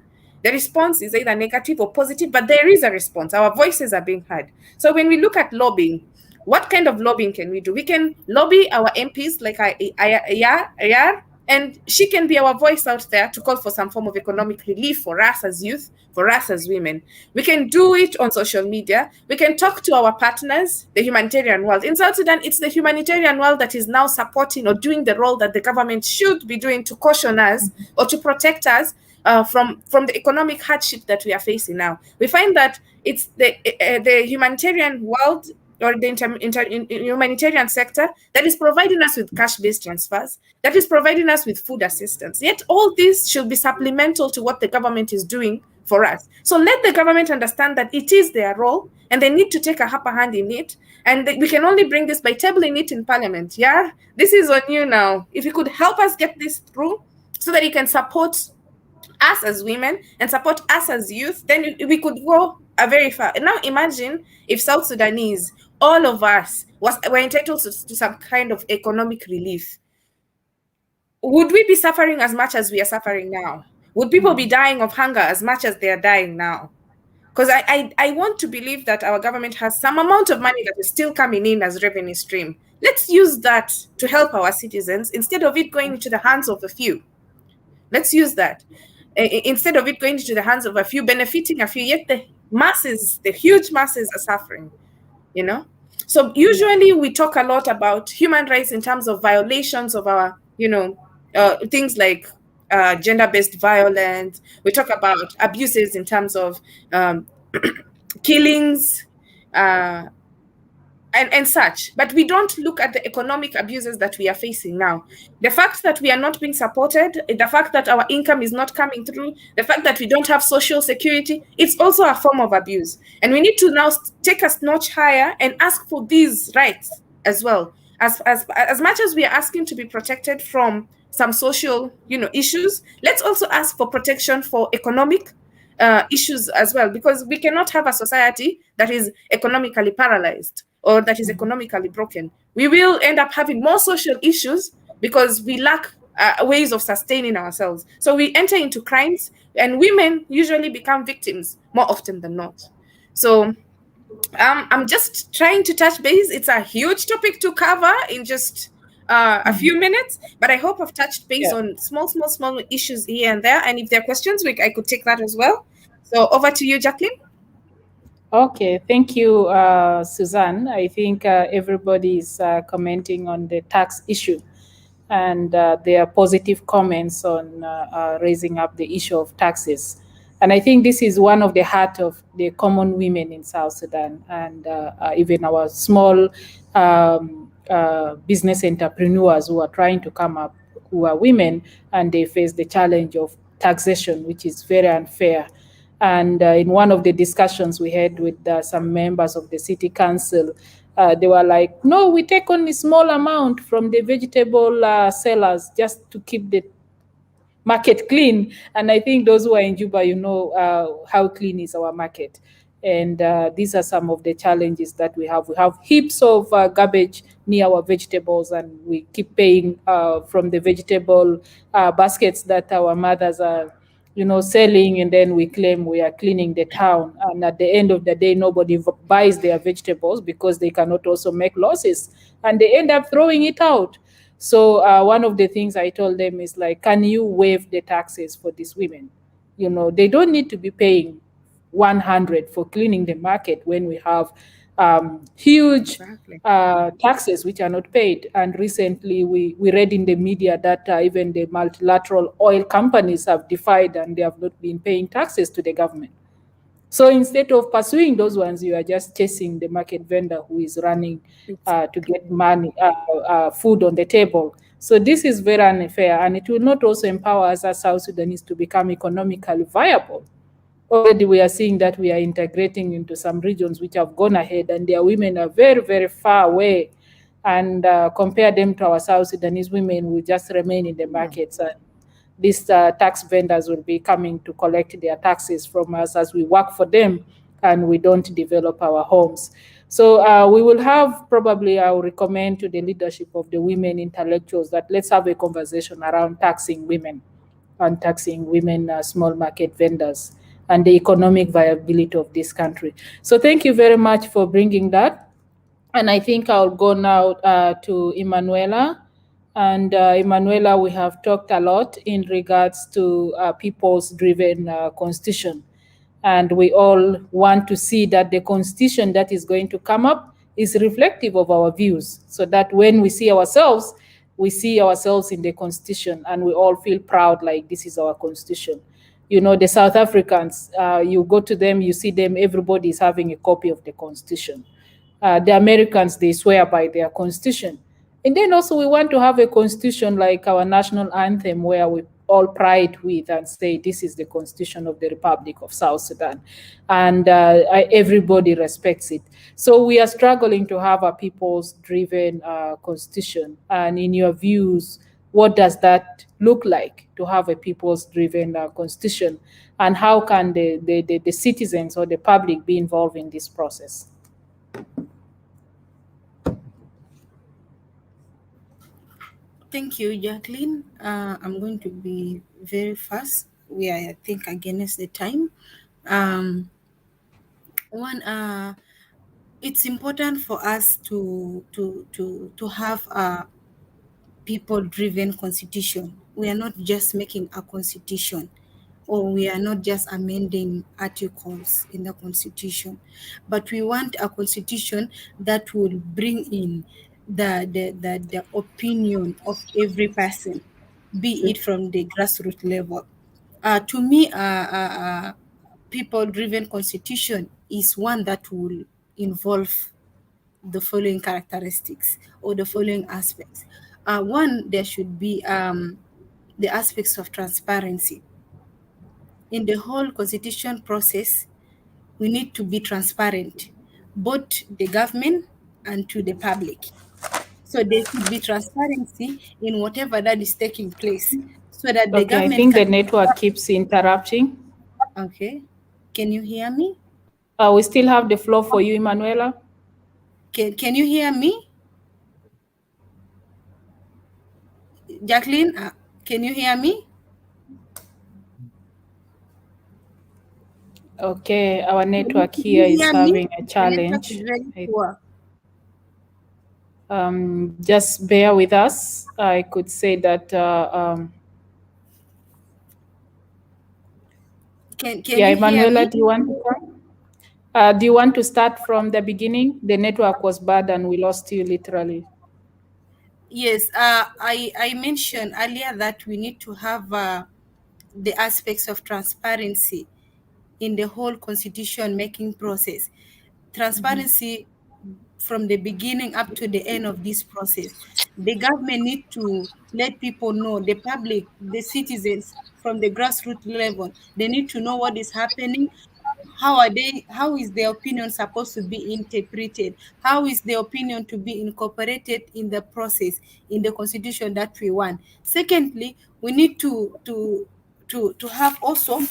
The response is either negative or positive, but there is a response. Our voices are being heard. So when we look at lobbying, what kind of lobbying can we do? We can lobby our MPs like Ayar, and she can be our voice out there to call for some form of economic relief for us as youth, for us as women. We can do it on social media. We can talk to our partners, the humanitarian world. In South Sudan, it's the humanitarian world that is now supporting or doing the role that the government should be doing to caution us or to protect us from the economic hardship that we are facing now. We find that it's the humanitarian world or the humanitarian sector that is providing us with cash-based transfers, that is providing us with food assistance. Yet all this should be supplemental to what the government is doing for us. So let the government understand that it is their role and they need to take a upper hand in it. And we can only bring this by tabling it in Parliament. Yeah, this is on you now. If you could help us get this through so that it can support us as women and support us as youth, then we could go a very far. And now imagine if South Sudanese, all of us, were entitled to some kind of economic relief. Would we be suffering as much as we are suffering now? Would people be dying of hunger as much as they are dying now? Because I want to believe that our government has some amount of money that is still coming in as revenue stream. Let's use that to help our citizens instead of it going into the hands of a few. Let's use that. Instead of it going into the hands of a few, benefiting a few, yet the masses, the huge masses are suffering, So usually we talk a lot about human rights in terms of violations of our, things like gender-based violence. We talk about abuses in terms of killings, and such, but we don't look at the economic abuses that we are facing now. The fact that we are not being supported, the fact that our income is not coming through, the fact that we don't have social security, it's also a form of abuse. And we need to now take a notch higher and ask for these rights as well. As much as we are asking to be protected from some social, issues, let's also ask for protection for economic issues as well, because we cannot have a society that is economically paralyzed or that is economically broken. We will end up having more social issues because we lack ways of sustaining ourselves. So we enter into crimes, and women usually become victims more often than not. So I'm just trying to touch base. It's a huge topic to cover in just a few minutes, but I hope I've touched base on small issues here and there. And if there are questions, I could take that as well. So over to you, Jacqueline. Okay, thank you, Suzanne. I think everybody is commenting on the tax issue, and there are positive comments on raising up the issue of taxes. And I think this is one of the heart of the common women in South Sudan, and even our small business entrepreneurs who are trying to come up, who are women, and they face the challenge of taxation, which is very unfair. And in one of the discussions we had with some members of the city council, they were like, no, we take only small amount from the vegetable sellers just to keep the market clean. And I think those who are in Juba, how clean is our market. And these are some of the challenges that we have. We have heaps of garbage near our vegetables, and we keep paying from the vegetable baskets that our mothers are selling, and then we claim we are cleaning the town. And at the end of the day, nobody buys their vegetables because they cannot also make losses, and they end up throwing it out. So one of the things I told them is like, can you waive the taxes for these women? They don't need to be paying 100 for cleaning the market when we have huge taxes which are not paid. And recently we read in the media that even the multilateral oil companies have defied, and they have not been paying taxes to the government. So instead of pursuing those ones, you are just chasing the market vendor who is running to get money, food on the table. So this is very unfair, and it will not also empower us as South Sudanese to become economically viable. already we are seeing that we are integrating into some regions which have gone ahead, and their women are very, very far away. And compare them to our South Sudanese women, who just remain in the markets. And these tax vendors will be coming to collect their taxes from us as we work for them and we don't develop our homes. So we will have, probably I will recommend to the leadership of the women intellectuals that let's have a conversation around taxing women and taxing women small market vendors and the economic viability of this country. So thank you very much for bringing that. And I think I'll go now to Emanuela. And Emanuela, we have talked a lot in regards to people's driven constitution. And we all want to see that the constitution that is going to come up is reflective of our views, so that when we see ourselves in the constitution and we all feel proud, like this is our constitution. You know, the South Africans, you go to them, you see them, everybody is having a copy of the constitution. The Americans, they swear by their constitution. And then also we want to have a constitution like our national anthem, where we all pride with and say, this is the constitution of the Republic of South Sudan. And everybody respects it. So we are struggling to have a people's driven constitution. And in your views, what does that look like, to have a people's driven constitution? And how can the citizens or the public be involved in this process? Thank you, Jacqueline. I'm going to be very fast. We are, I think, against the time. It's important for us to have a people-driven constitution. We are not just making a constitution, or we are not just amending articles in the constitution, but we want a constitution that will bring in the opinion of every person, be it from the grassroots level. To me, people-driven constitution is one that will involve the following characteristics or the following aspects. One, there should be the aspects of transparency. In the whole constitution process, we need to be transparent, both the government and to the public. So there should be transparency in whatever that is taking place, so that the government. I think the network keeps interrupting. Okay. Can you hear me? We still have the floor for you, Emanuela. Can you hear me? Jacqueline, can you hear me? Okay, our network here is having a challenge. Just bear with us. I could say that. Can you Emanuela, hear me? do you want to come? Do you want to start from the beginning? The network was bad and we lost you literally. Yes, I mentioned earlier that we need to have the aspects of transparency in the whole constitution making process. Transparency from the beginning up to the end of this process. The government need to let people know, the public, the citizens from the grassroots level, they need to know what is happening. How is their opinion supposed to be interpreted? How is the opinion to be incorporated in the process, in the constitution that we want? Secondly, we need to have also,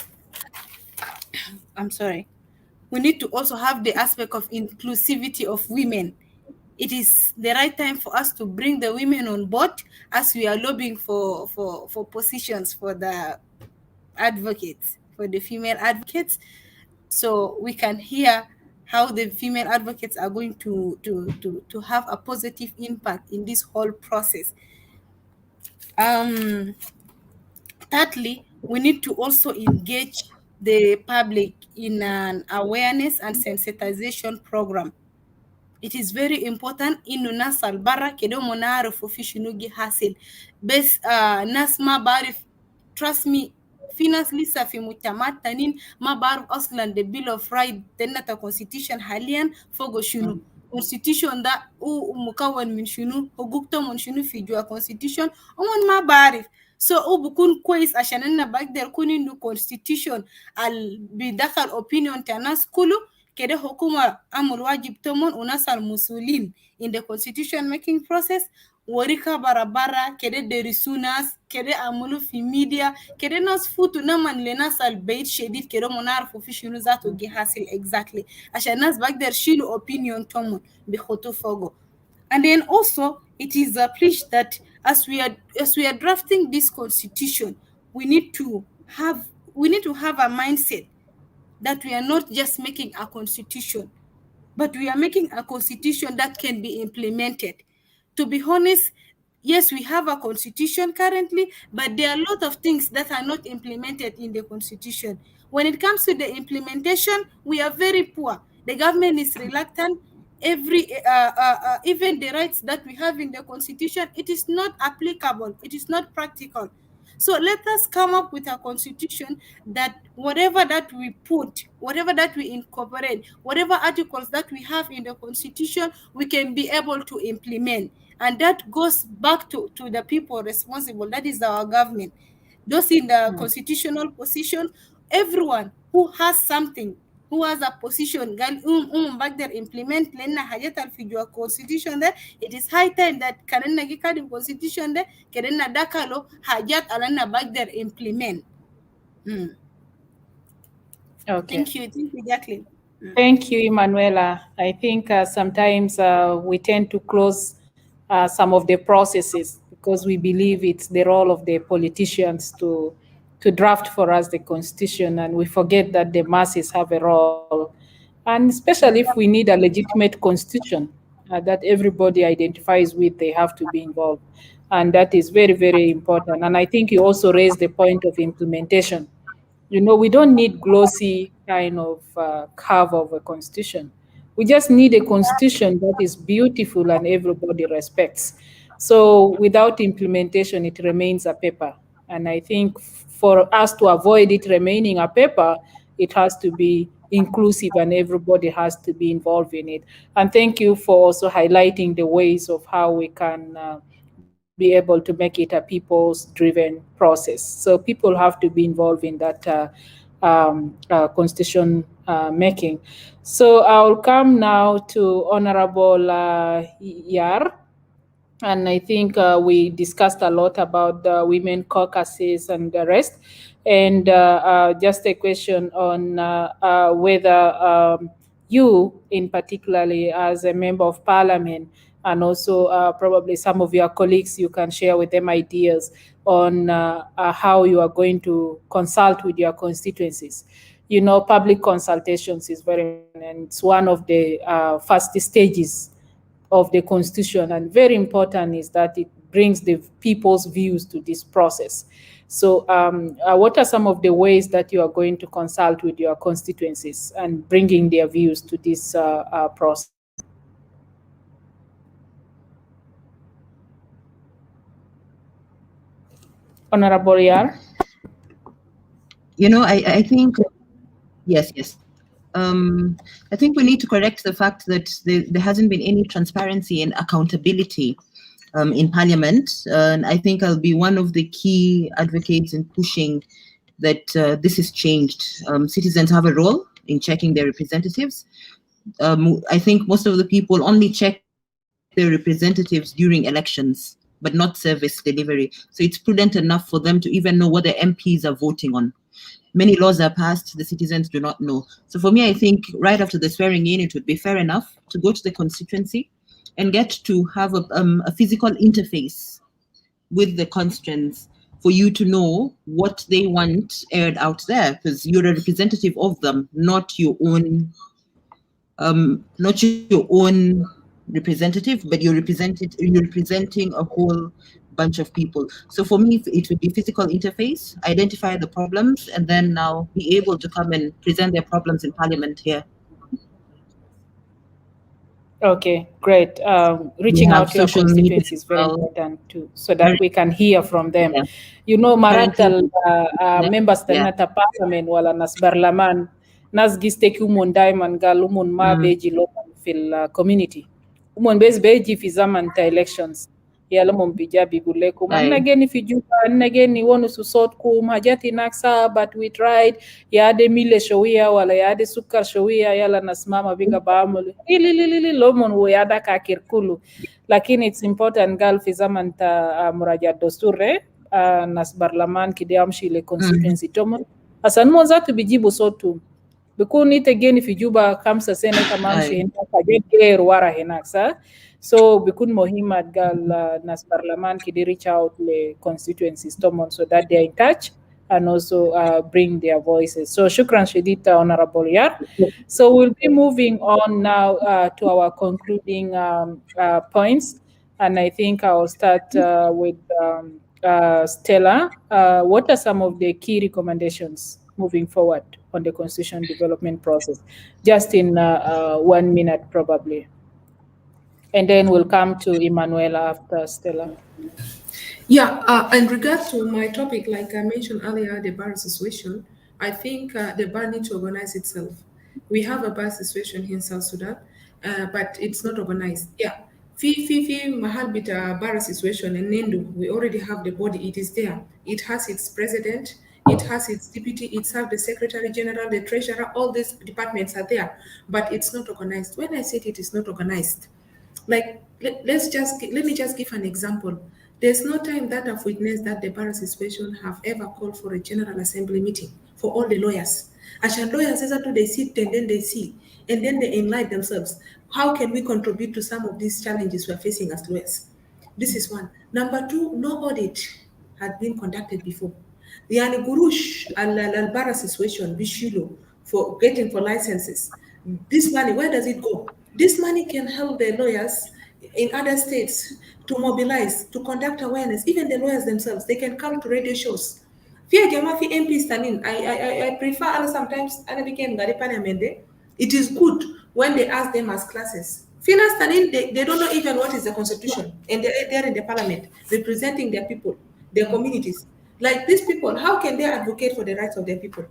we need to also have the aspect of inclusivity of women. It is the right time for us to bring the women on board as we are lobbying for positions for the advocates, for the female advocates, so we can hear how the female advocates are going to have a positive impact in this whole process. Thirdly, we need to also engage the public in an awareness and sensitization program. It is very important إنه الناس البرا كده هم نعرفوا في شنو جي حاصل بس ناس ما بعرف. Trust me, في ناس لسه في مجتمعات تانيين ما بعرف أصلا the Bill of Rights تنتا constitution حاليا فوق شنو. constitution da umukawan min shunu hugukta mon shunu fi jua constitution omon ma barif so bukun kwais ashanana bagder kunin du constitution al bidakal opinion tanas kulu kede hukuma amul wajib tomon unasal musulin in the constitution making process warika barabara kede derisunas kede amulu fi media kede nas futu naman lenasal bait shedid kede monar fu fi shunu zato gi hasil exactly ashan nas bagder shilu opinion tomon bi khutu fogo. And then also it is preached that as we are drafting this constitution, we need to have a mindset that we are not just making a constitution, but we are making a constitution that can be implemented. To be honest, yes, we have a constitution currently, but there are a lot of things that are not implemented in the constitution. When it comes to the implementation, we are very poor. The government is reluctant. Even the rights that we have in the constitution, it is not applicable. It is not practical. So let us come up with a constitution that whatever that we put, whatever that we incorporate, whatever articles that we have in the constitution, we can be able to implement. And that goes back to the people responsible, that is our government. Those in the constitutional position, everyone who has something, who has a position, back there implement lena hajat al constitution there. It is high time that kanena gikadi constitution there, kanena dakalo hajat alana back there implement. Okay. Thank you, Jacqueline. Thank you, Emanuela. I think sometimes we tend to close some of the processes because we believe it's the role of the politicians to draft for us the constitution, and we forget that the masses have a role. And especially if we need a legitimate constitution that everybody identifies with, they have to be involved. And that is very, very important. And I think you also raised the point of implementation. You know, we don't need glossy kind of cover of a constitution. We just need a constitution that is beautiful and everybody respects. So without implementation, it remains a paper. And I think for us to avoid it remaining a paper, it has to be inclusive and everybody has to be involved in it. And thank you for also highlighting the ways of how we can be able to make it a people's driven process. So people have to be involved in that constitution making. So I'll come now to Honorable Yar. And I think we discussed a lot about the women caucuses and the rest. And just a question on whether you, in particularly as a member of parliament, and also probably some of your colleagues, you can share with them ideas on how you are going to consult with your constituencies. You know, public consultations is very important, and it's one of the first stages of the constitution, and very important is that it brings the people's views to this process. So what are some of the ways that you are going to consult with your constituencies and bringing their views to this process? Honorable Yar? You know, I think, yes. I think we need to correct the fact that there hasn't been any transparency and accountability in Parliament. And I think I'll be one of the key advocates in pushing that this is changed. Citizens have a role in checking their representatives. I think most of the people only check their representatives during elections, but not service delivery. So it's prudent enough for them to even know what the MPs are voting on. Many laws are passed, the citizens do not know. So for me, I think right after the swearing in, it would be fair enough to go to the constituency and get to have a physical interface with the constituents for you to know what they want aired out there, because you're a representative of them, not your own representative, but you're representing a whole bunch of people. So for me, it would be physical interface, identify the problems, and then now be able to come and present their problems in Parliament here. Okay, great. Reaching out to your constituents is very important too, so that we can hear from them. Yeah. You know, Maratal members Nata Parliament wala nas barlaman nas gisteki umun daiman gal umun ma beji local في الكوميونتي ومن بس بيجي في زمن elections يلا مم بيجا بيقول لكم أنا جاني في جوبا أنا جاني ونسو صوتكم حاجات هناك صعبة but we tried يا دي ميل شوية ولا يا دي سكر شوية يلا ناس ماما بيجا بعمل لي لومن ويا دا كاكير كله لكن it's important قال في زمن تا مراجعة دستور ناس برلمان كده يمشي لconstituency تومن أصلا مو ذاته بيجيبوا صوتهم بيكون يتجيني في جوبا 5 سنة كمان شيء هناك حاجات غير ورا هناك صح so بيكون مهمة قال ناس برلمان كده reach out ل constituencies تومن so that they are in touch and also bring their voices. So shukran shadid Honorable Yar. So we'll be moving on now to our concluding points. And I think I'll start with Stella. What are some of the key recommendations moving forward on the constitution development process? Just in 1 minute, probably. And then we'll come to Emanuela after Stella. Yeah, in regard to my topic, like I mentioned earlier, the bar association, I think the bar needs to organize itself. We have a bar association here in South Sudan, but it's not organized. Yeah, fi mahal bita bar association in Nendu, we already have the body. It is there. It has its president. It has its deputy. It has the secretary general, the treasurer. All these departments are there, but it's not organized. When I said it is not organized, like let me just give an example. There's no time that I've witnessed that the bar association have ever called for a general assembly meeting for all the lawyers. As lawyers, they sit and then they see, and then they enlighten themselves. How can we contribute to some of these challenges we're facing as lawyers? This is one. Number two, no audit had been conducted before. Yani Gurush al-Bar association, Bishilo, for getting for licenses. This money, where does it go? This money can help the lawyers in other states to mobilize, to conduct awareness. Even the lawyers themselves, they can come to radio shows. Fear Jamafi MPs tanin. I prefer sometimes I became Gari Parliament. It is good when they ask them as classes. Finas tanin, they don't know even what is the constitution, and they're in the parliament representing their people, their communities. Like these people, how can they advocate for the rights of their people?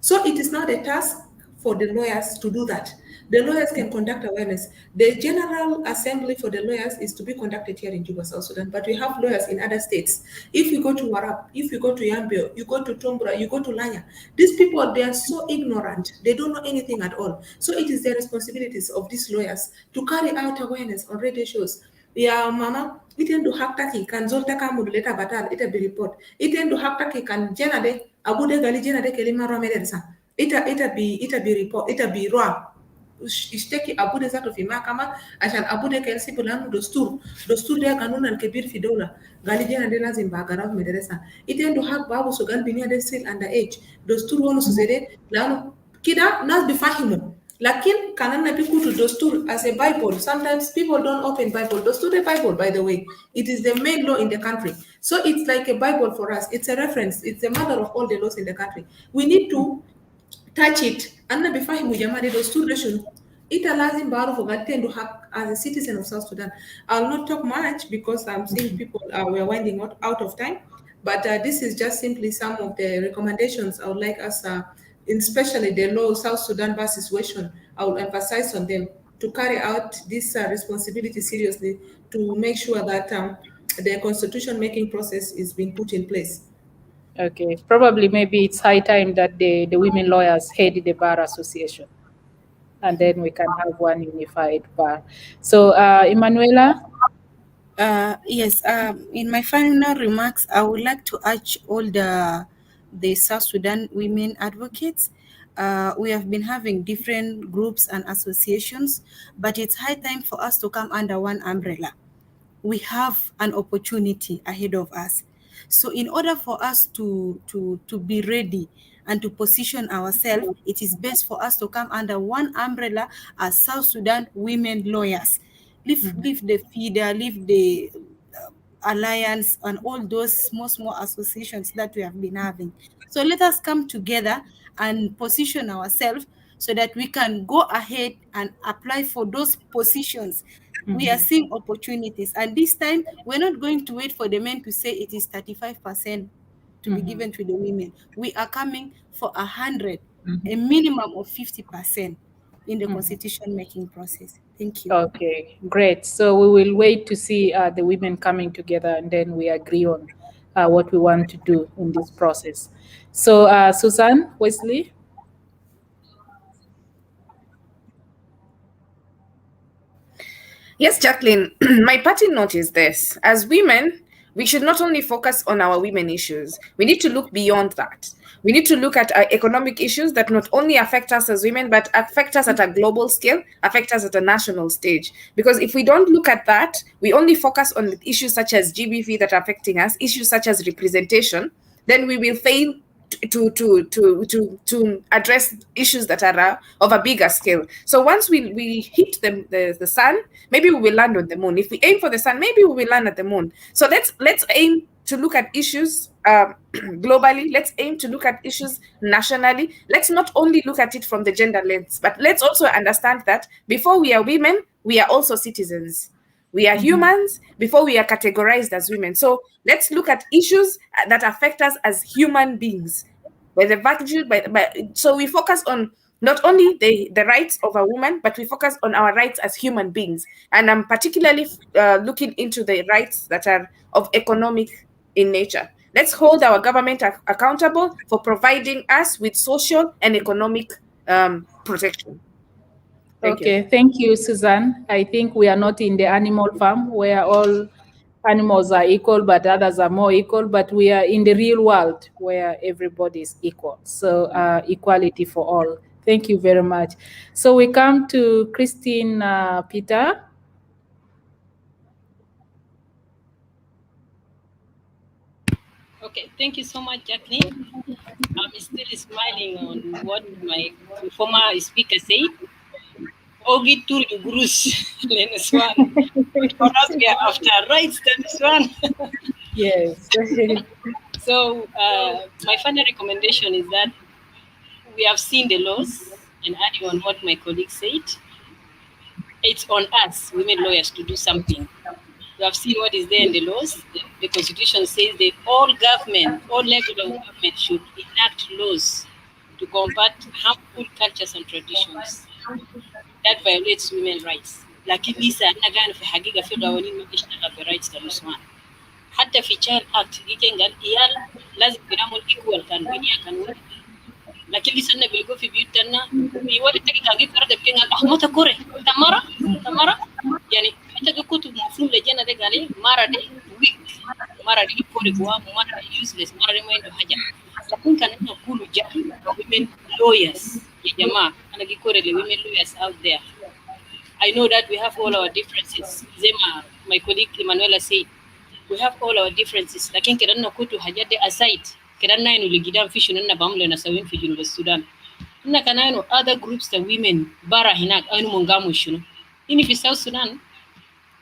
So it is not a task for the lawyers to do that. The lawyers can conduct awareness. The General Assembly for the lawyers is to be conducted here in Juba, South Sudan, but we have lawyers in other states. If you go to Warab, if you go to Yambio, you go to Tombra, you go to Lanya, these people, they are so ignorant. They don't know anything at all. So it is the responsibilities of these lawyers to carry out awareness on radio shows. Yeah, mama, itendo haktaki kan zolta ka moduleta batal ita be report. Itendo haktaki kan jenade abude gali jenade kelima ro medersa. Ita be report, ita be raw. Ishtaki abude zato fi mahakama عشان abude kelsi bulanu dostur dia kanun al-kabir fi dawla gali jena de lazim bagaraf madrasa itendo hak babu sugal binia de still under age dostur wonu suzede lanu kida nas bifahimu lakin kanana bikutu dostur as a bible. Sometimes people don't open bible. Dostur the bible, by the way, it is the main law in the country, so it's like a bible for us. It's a reference, it's the mother of all the laws in the country. We need to touch it. Anna bifahimu jamani dostur nation. Ita lazim baro fogatendo as a citizen of South Sudan. I'll not talk much because I'm seeing people we're winding out of time. But this is just simply some of the recommendations I would like us, especially the law South Sudan bar situation, I will emphasize on them to carry out this responsibility seriously to make sure that the constitution making process is being put in place. Okay, probably maybe it's high time that the women lawyers head the bar association, and then we can have one unified bar. So, Emanuela? Yes, in my final remarks, I would like to urge all the South Sudan women advocates. We have been having different groups and associations, but it's high time for us to come under one umbrella. We have an opportunity ahead of us. So in order for us to be ready and to position ourselves, it is best for us to come under one umbrella as South Sudan women lawyers. Leave the feeder, leave the alliance and all those small associations that we have been having. So let us come together and position ourselves so that we can go ahead and apply for those positions. We are seeing opportunities, and this time we're not going to wait for the men to say it is 35% to be given to the women. We are coming for 100, a minimum of 50%. in the constitution making process. Thank you. Okay, great. So we will wait to see the women coming together, and then we agree on what we want to do in this process. So, Susan Wesley. Yes, Jacqueline, my parting note is this. As women, we should not only focus on our women issues, we need to look beyond that. We need to look at our economic issues that not only affect us as women, but affect us at a global scale, affect us at a national stage. Because if we don't look at that, we only focus on issues such as GBV that are affecting us, issues such as representation, then we will fail to address issues that are of a bigger scale. So once we hit the sun, maybe we will land on the moon. If we aim for the sun, maybe we will land at the moon. So let's aim to look at issues globally. Let's aim to look at issues nationally. Let's not only look at it from the gender lens, but let's also understand that before we are women, we are also citizens. We are humans before we are categorized as women. So let's look at issues that affect us as human beings. So we focus on not only the rights of a woman, but we focus on our rights as human beings. And I'm particularly looking into the rights that are of economic in nature. Let's hold our government accountable for providing us with social and economic protection. Thank you, Susan. I think we are not in the animal farm where all animals are equal, but others are more equal. But we are in the real world where everybody is equal. So equality for all. Thank you very much. So we come to Christine Peter. Okay, thank you so much, Jacqueline. I'm still smiling on what my former speaker said. Ogi Turju Gurus, Leneswan. For us, we are after rights, Leneswan. Yes. So, my final recommendation is that we have seen the laws, and adding on what my colleague said, it's on us, women lawyers, to do something. We have seen what is there in the laws. The Constitution says that all government, all levels of government should enact laws to combat harmful cultures and traditions that violates women's rights. لكن لسه أنا قاعد في حقيقة في قوانين ما بتشتغل في rights النسوان. حتى في child act يمكن قال إيال لازم يناموا equal كان بنيا كان ولد. لكن لسه أنا بيلقوا في بيوتنا في ولد تجي كان فرد بكين قال ما تكوري تمرة يعني أنت كنت مفهوم لجنة ده قال مرة دي weak مرة دي كوري قوام مرة useless مرة دي ما عنده حاجة. لكن كان إحنا كله جا women lawyers يا جماعة أنا كوري women lawyers out there. I know that we have all our differences. Zema, my colleague Emanuela said, we have all our differences. Lakini kiranna kutu hajade aside. Kiranna inu ligidam fishu nana bamle na sawin fi Junuba Sudan. Nna kana inu other groups the women bara hinak anu mungamu shunu. Ini fi South Sudan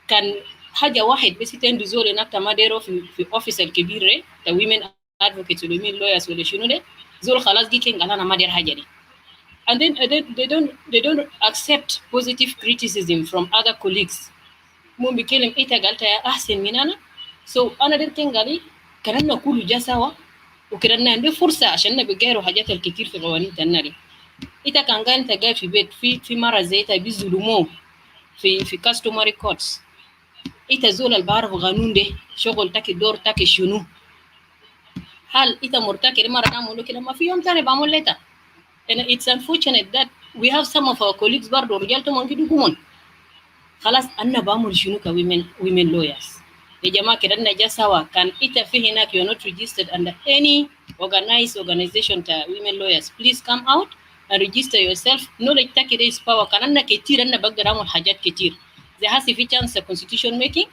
kan haja wahid besi tendu zole nakta madero fi office al-kibire the women advocates the women lawyers wale shunu de zol khalas giken galana mader haja de. And then they don't accept positive criticism from other colleagues. Mumbi kelem ita galta ya ahsen minana. So ana den tengali karanna kulu jasawa ukiranna ndio fursa عشان نبغيروا حاجات الكتير في قوانين تناري. ita kangani tagai fi bet fi mara zeta bizulumo fi customary courts. Ita zola albarf qanun de shogol taki dor taki shunu. Hal ita murtaki mara namulo kila ma fi yom tane bamul leta. And it's unfortunate that we have some of our colleagues bardo rijalto mangidu gumon. Khalas anna bamul shunu ka women lawyers. Ya jamaa kidanna jasawa kan ita fi hinak you are not registered under any organized organization ta women lawyers. Please come out and register yourself. Knowledge take is power. Kananna ketir anna bagdaramul hajat ketir. There has a chance constitution making.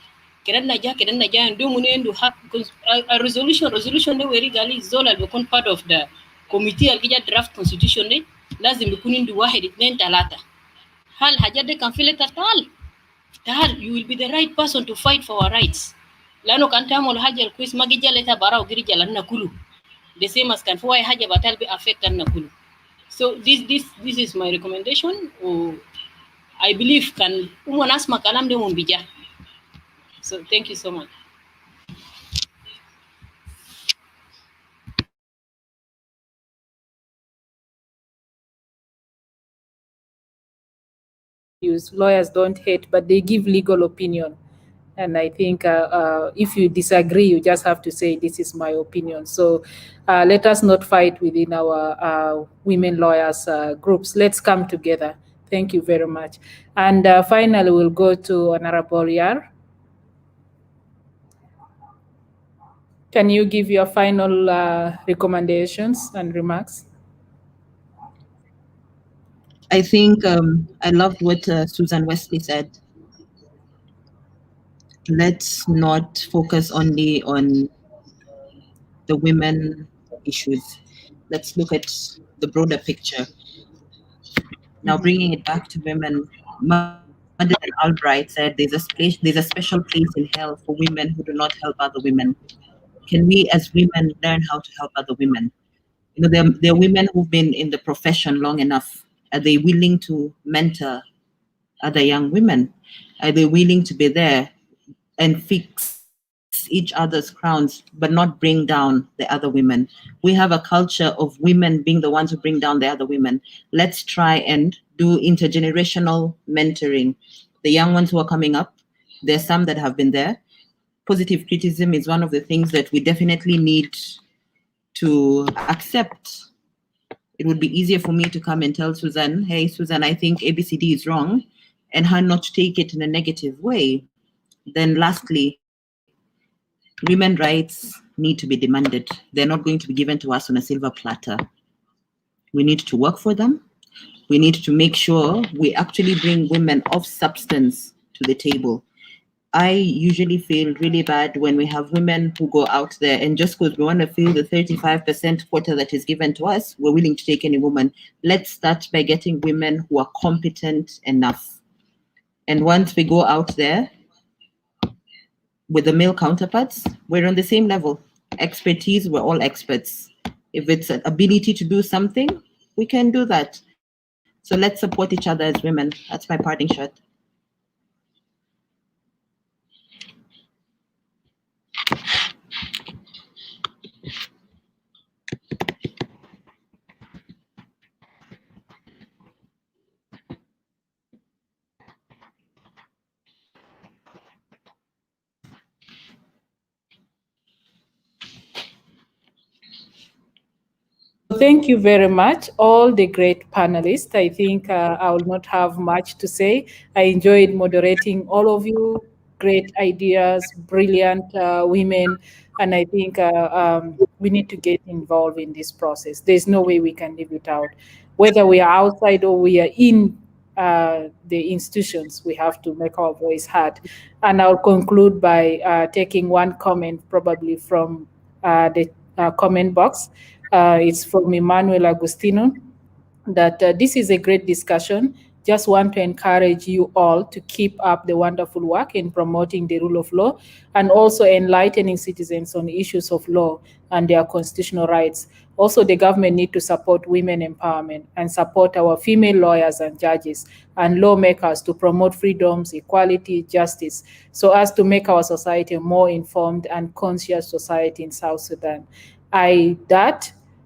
Kidanna ja ndio munendu a resolution ne weri gali zola bekon part of the committee algija draft constitution ne lazim bikun indu wahid ithnain talata. Hal hajat de kan file tahal you will be the right person to fight for our rights. Lano kan tamol haja alquis magija leta bara ugiri jalanna kulu. The same as kan fwa haja batal be affect anna kulu. So this is my recommendation. I believe can asma kalam de mumbija. So thank you so much. issues. Lawyers don't hate, but they give legal opinion. And I think if you disagree, you just have to say, this is my opinion. So let us not fight within our women lawyers groups. Let's come together. Thank you very much. And finally, we'll go to Honorable Yar. Can you give your final recommendations and remarks? I think I loved what Susan Wesley said. Let's not focus only on the women issues. Let's look at the broader picture. Now, bringing it back to women, Madeleine Albright said there's a special place in hell for women who do not help other women. Can we as women learn how to help other women? You know, there are women who've been in the profession long enough. Are they willing to mentor other young women? Are they willing to be there and fix each other's crowns, but not bring down the other women? We have a culture of women being the ones who bring down the other women. Let's try and do intergenerational mentoring. The young ones who are coming up, there's some that have been there. Positive criticism is one of the things that we definitely need to accept. It would be easier for me to come and tell Susan, hey, Susan, I think ABCD is wrong, and her not take it in a negative way. Then lastly, women rights need to be demanded. They're not going to be given to us on a silver platter. We need to work for them. We need to make sure we actually bring women of substance to the table. I usually feel really bad when we have women who go out there and just because we want to fill the 35% quota that is given to us, we're willing to take any woman. Let's start by getting women who are competent enough. And once we go out there with the male counterparts, we're on the same level. Expertise, we're all experts. If it's an ability to do something, we can do that. So let's support each other as women. That's my parting shot. Thank you very much, all the great panelists. I think I will not have much to say. I enjoyed moderating all of you. Great ideas, brilliant women, and I think we need to get involved in this process. There's no way we can live it out. Whether we are outside or we are in the institutions, we have to make our voice heard. And I'll conclude by taking one comment probably from the comment box. It's from Emmanuel Agustino, that this is a great discussion. Just want to encourage you all to keep up the wonderful work in promoting the rule of law and also enlightening citizens on issues of law and their constitutional rights. Also, the government need to support women empowerment and support our female lawyers and judges and lawmakers to promote freedoms, equality, justice, so as to make our society a more informed and conscious society in South Sudan.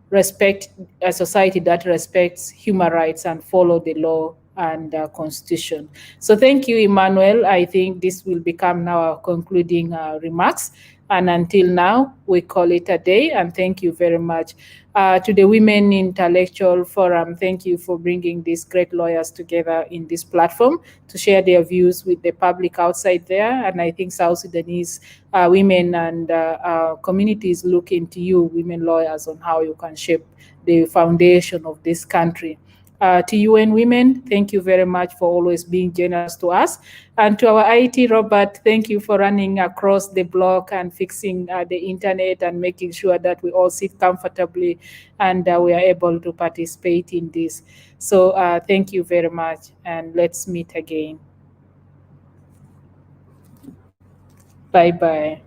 Respect a society that respects human rights and follow the law and constitution. So thank you, Emmanuel. I think this will become now our concluding remarks. And until now, we call it a day. And thank you very much to the Women Intellectual Forum. Thank you for bringing these great lawyers together in this platform to share their views with the public outside there. And I think South Sudanese women and communities look into you, women lawyers, on how you can shape the foundation of this country. To UN Women, thank you very much for always being generous to us. And to our IT, Robert, thank you for running across the block and fixing the internet and making sure that we all sit comfortably and we are able to participate in this. So thank you very much, and let's meet again. Bye-bye.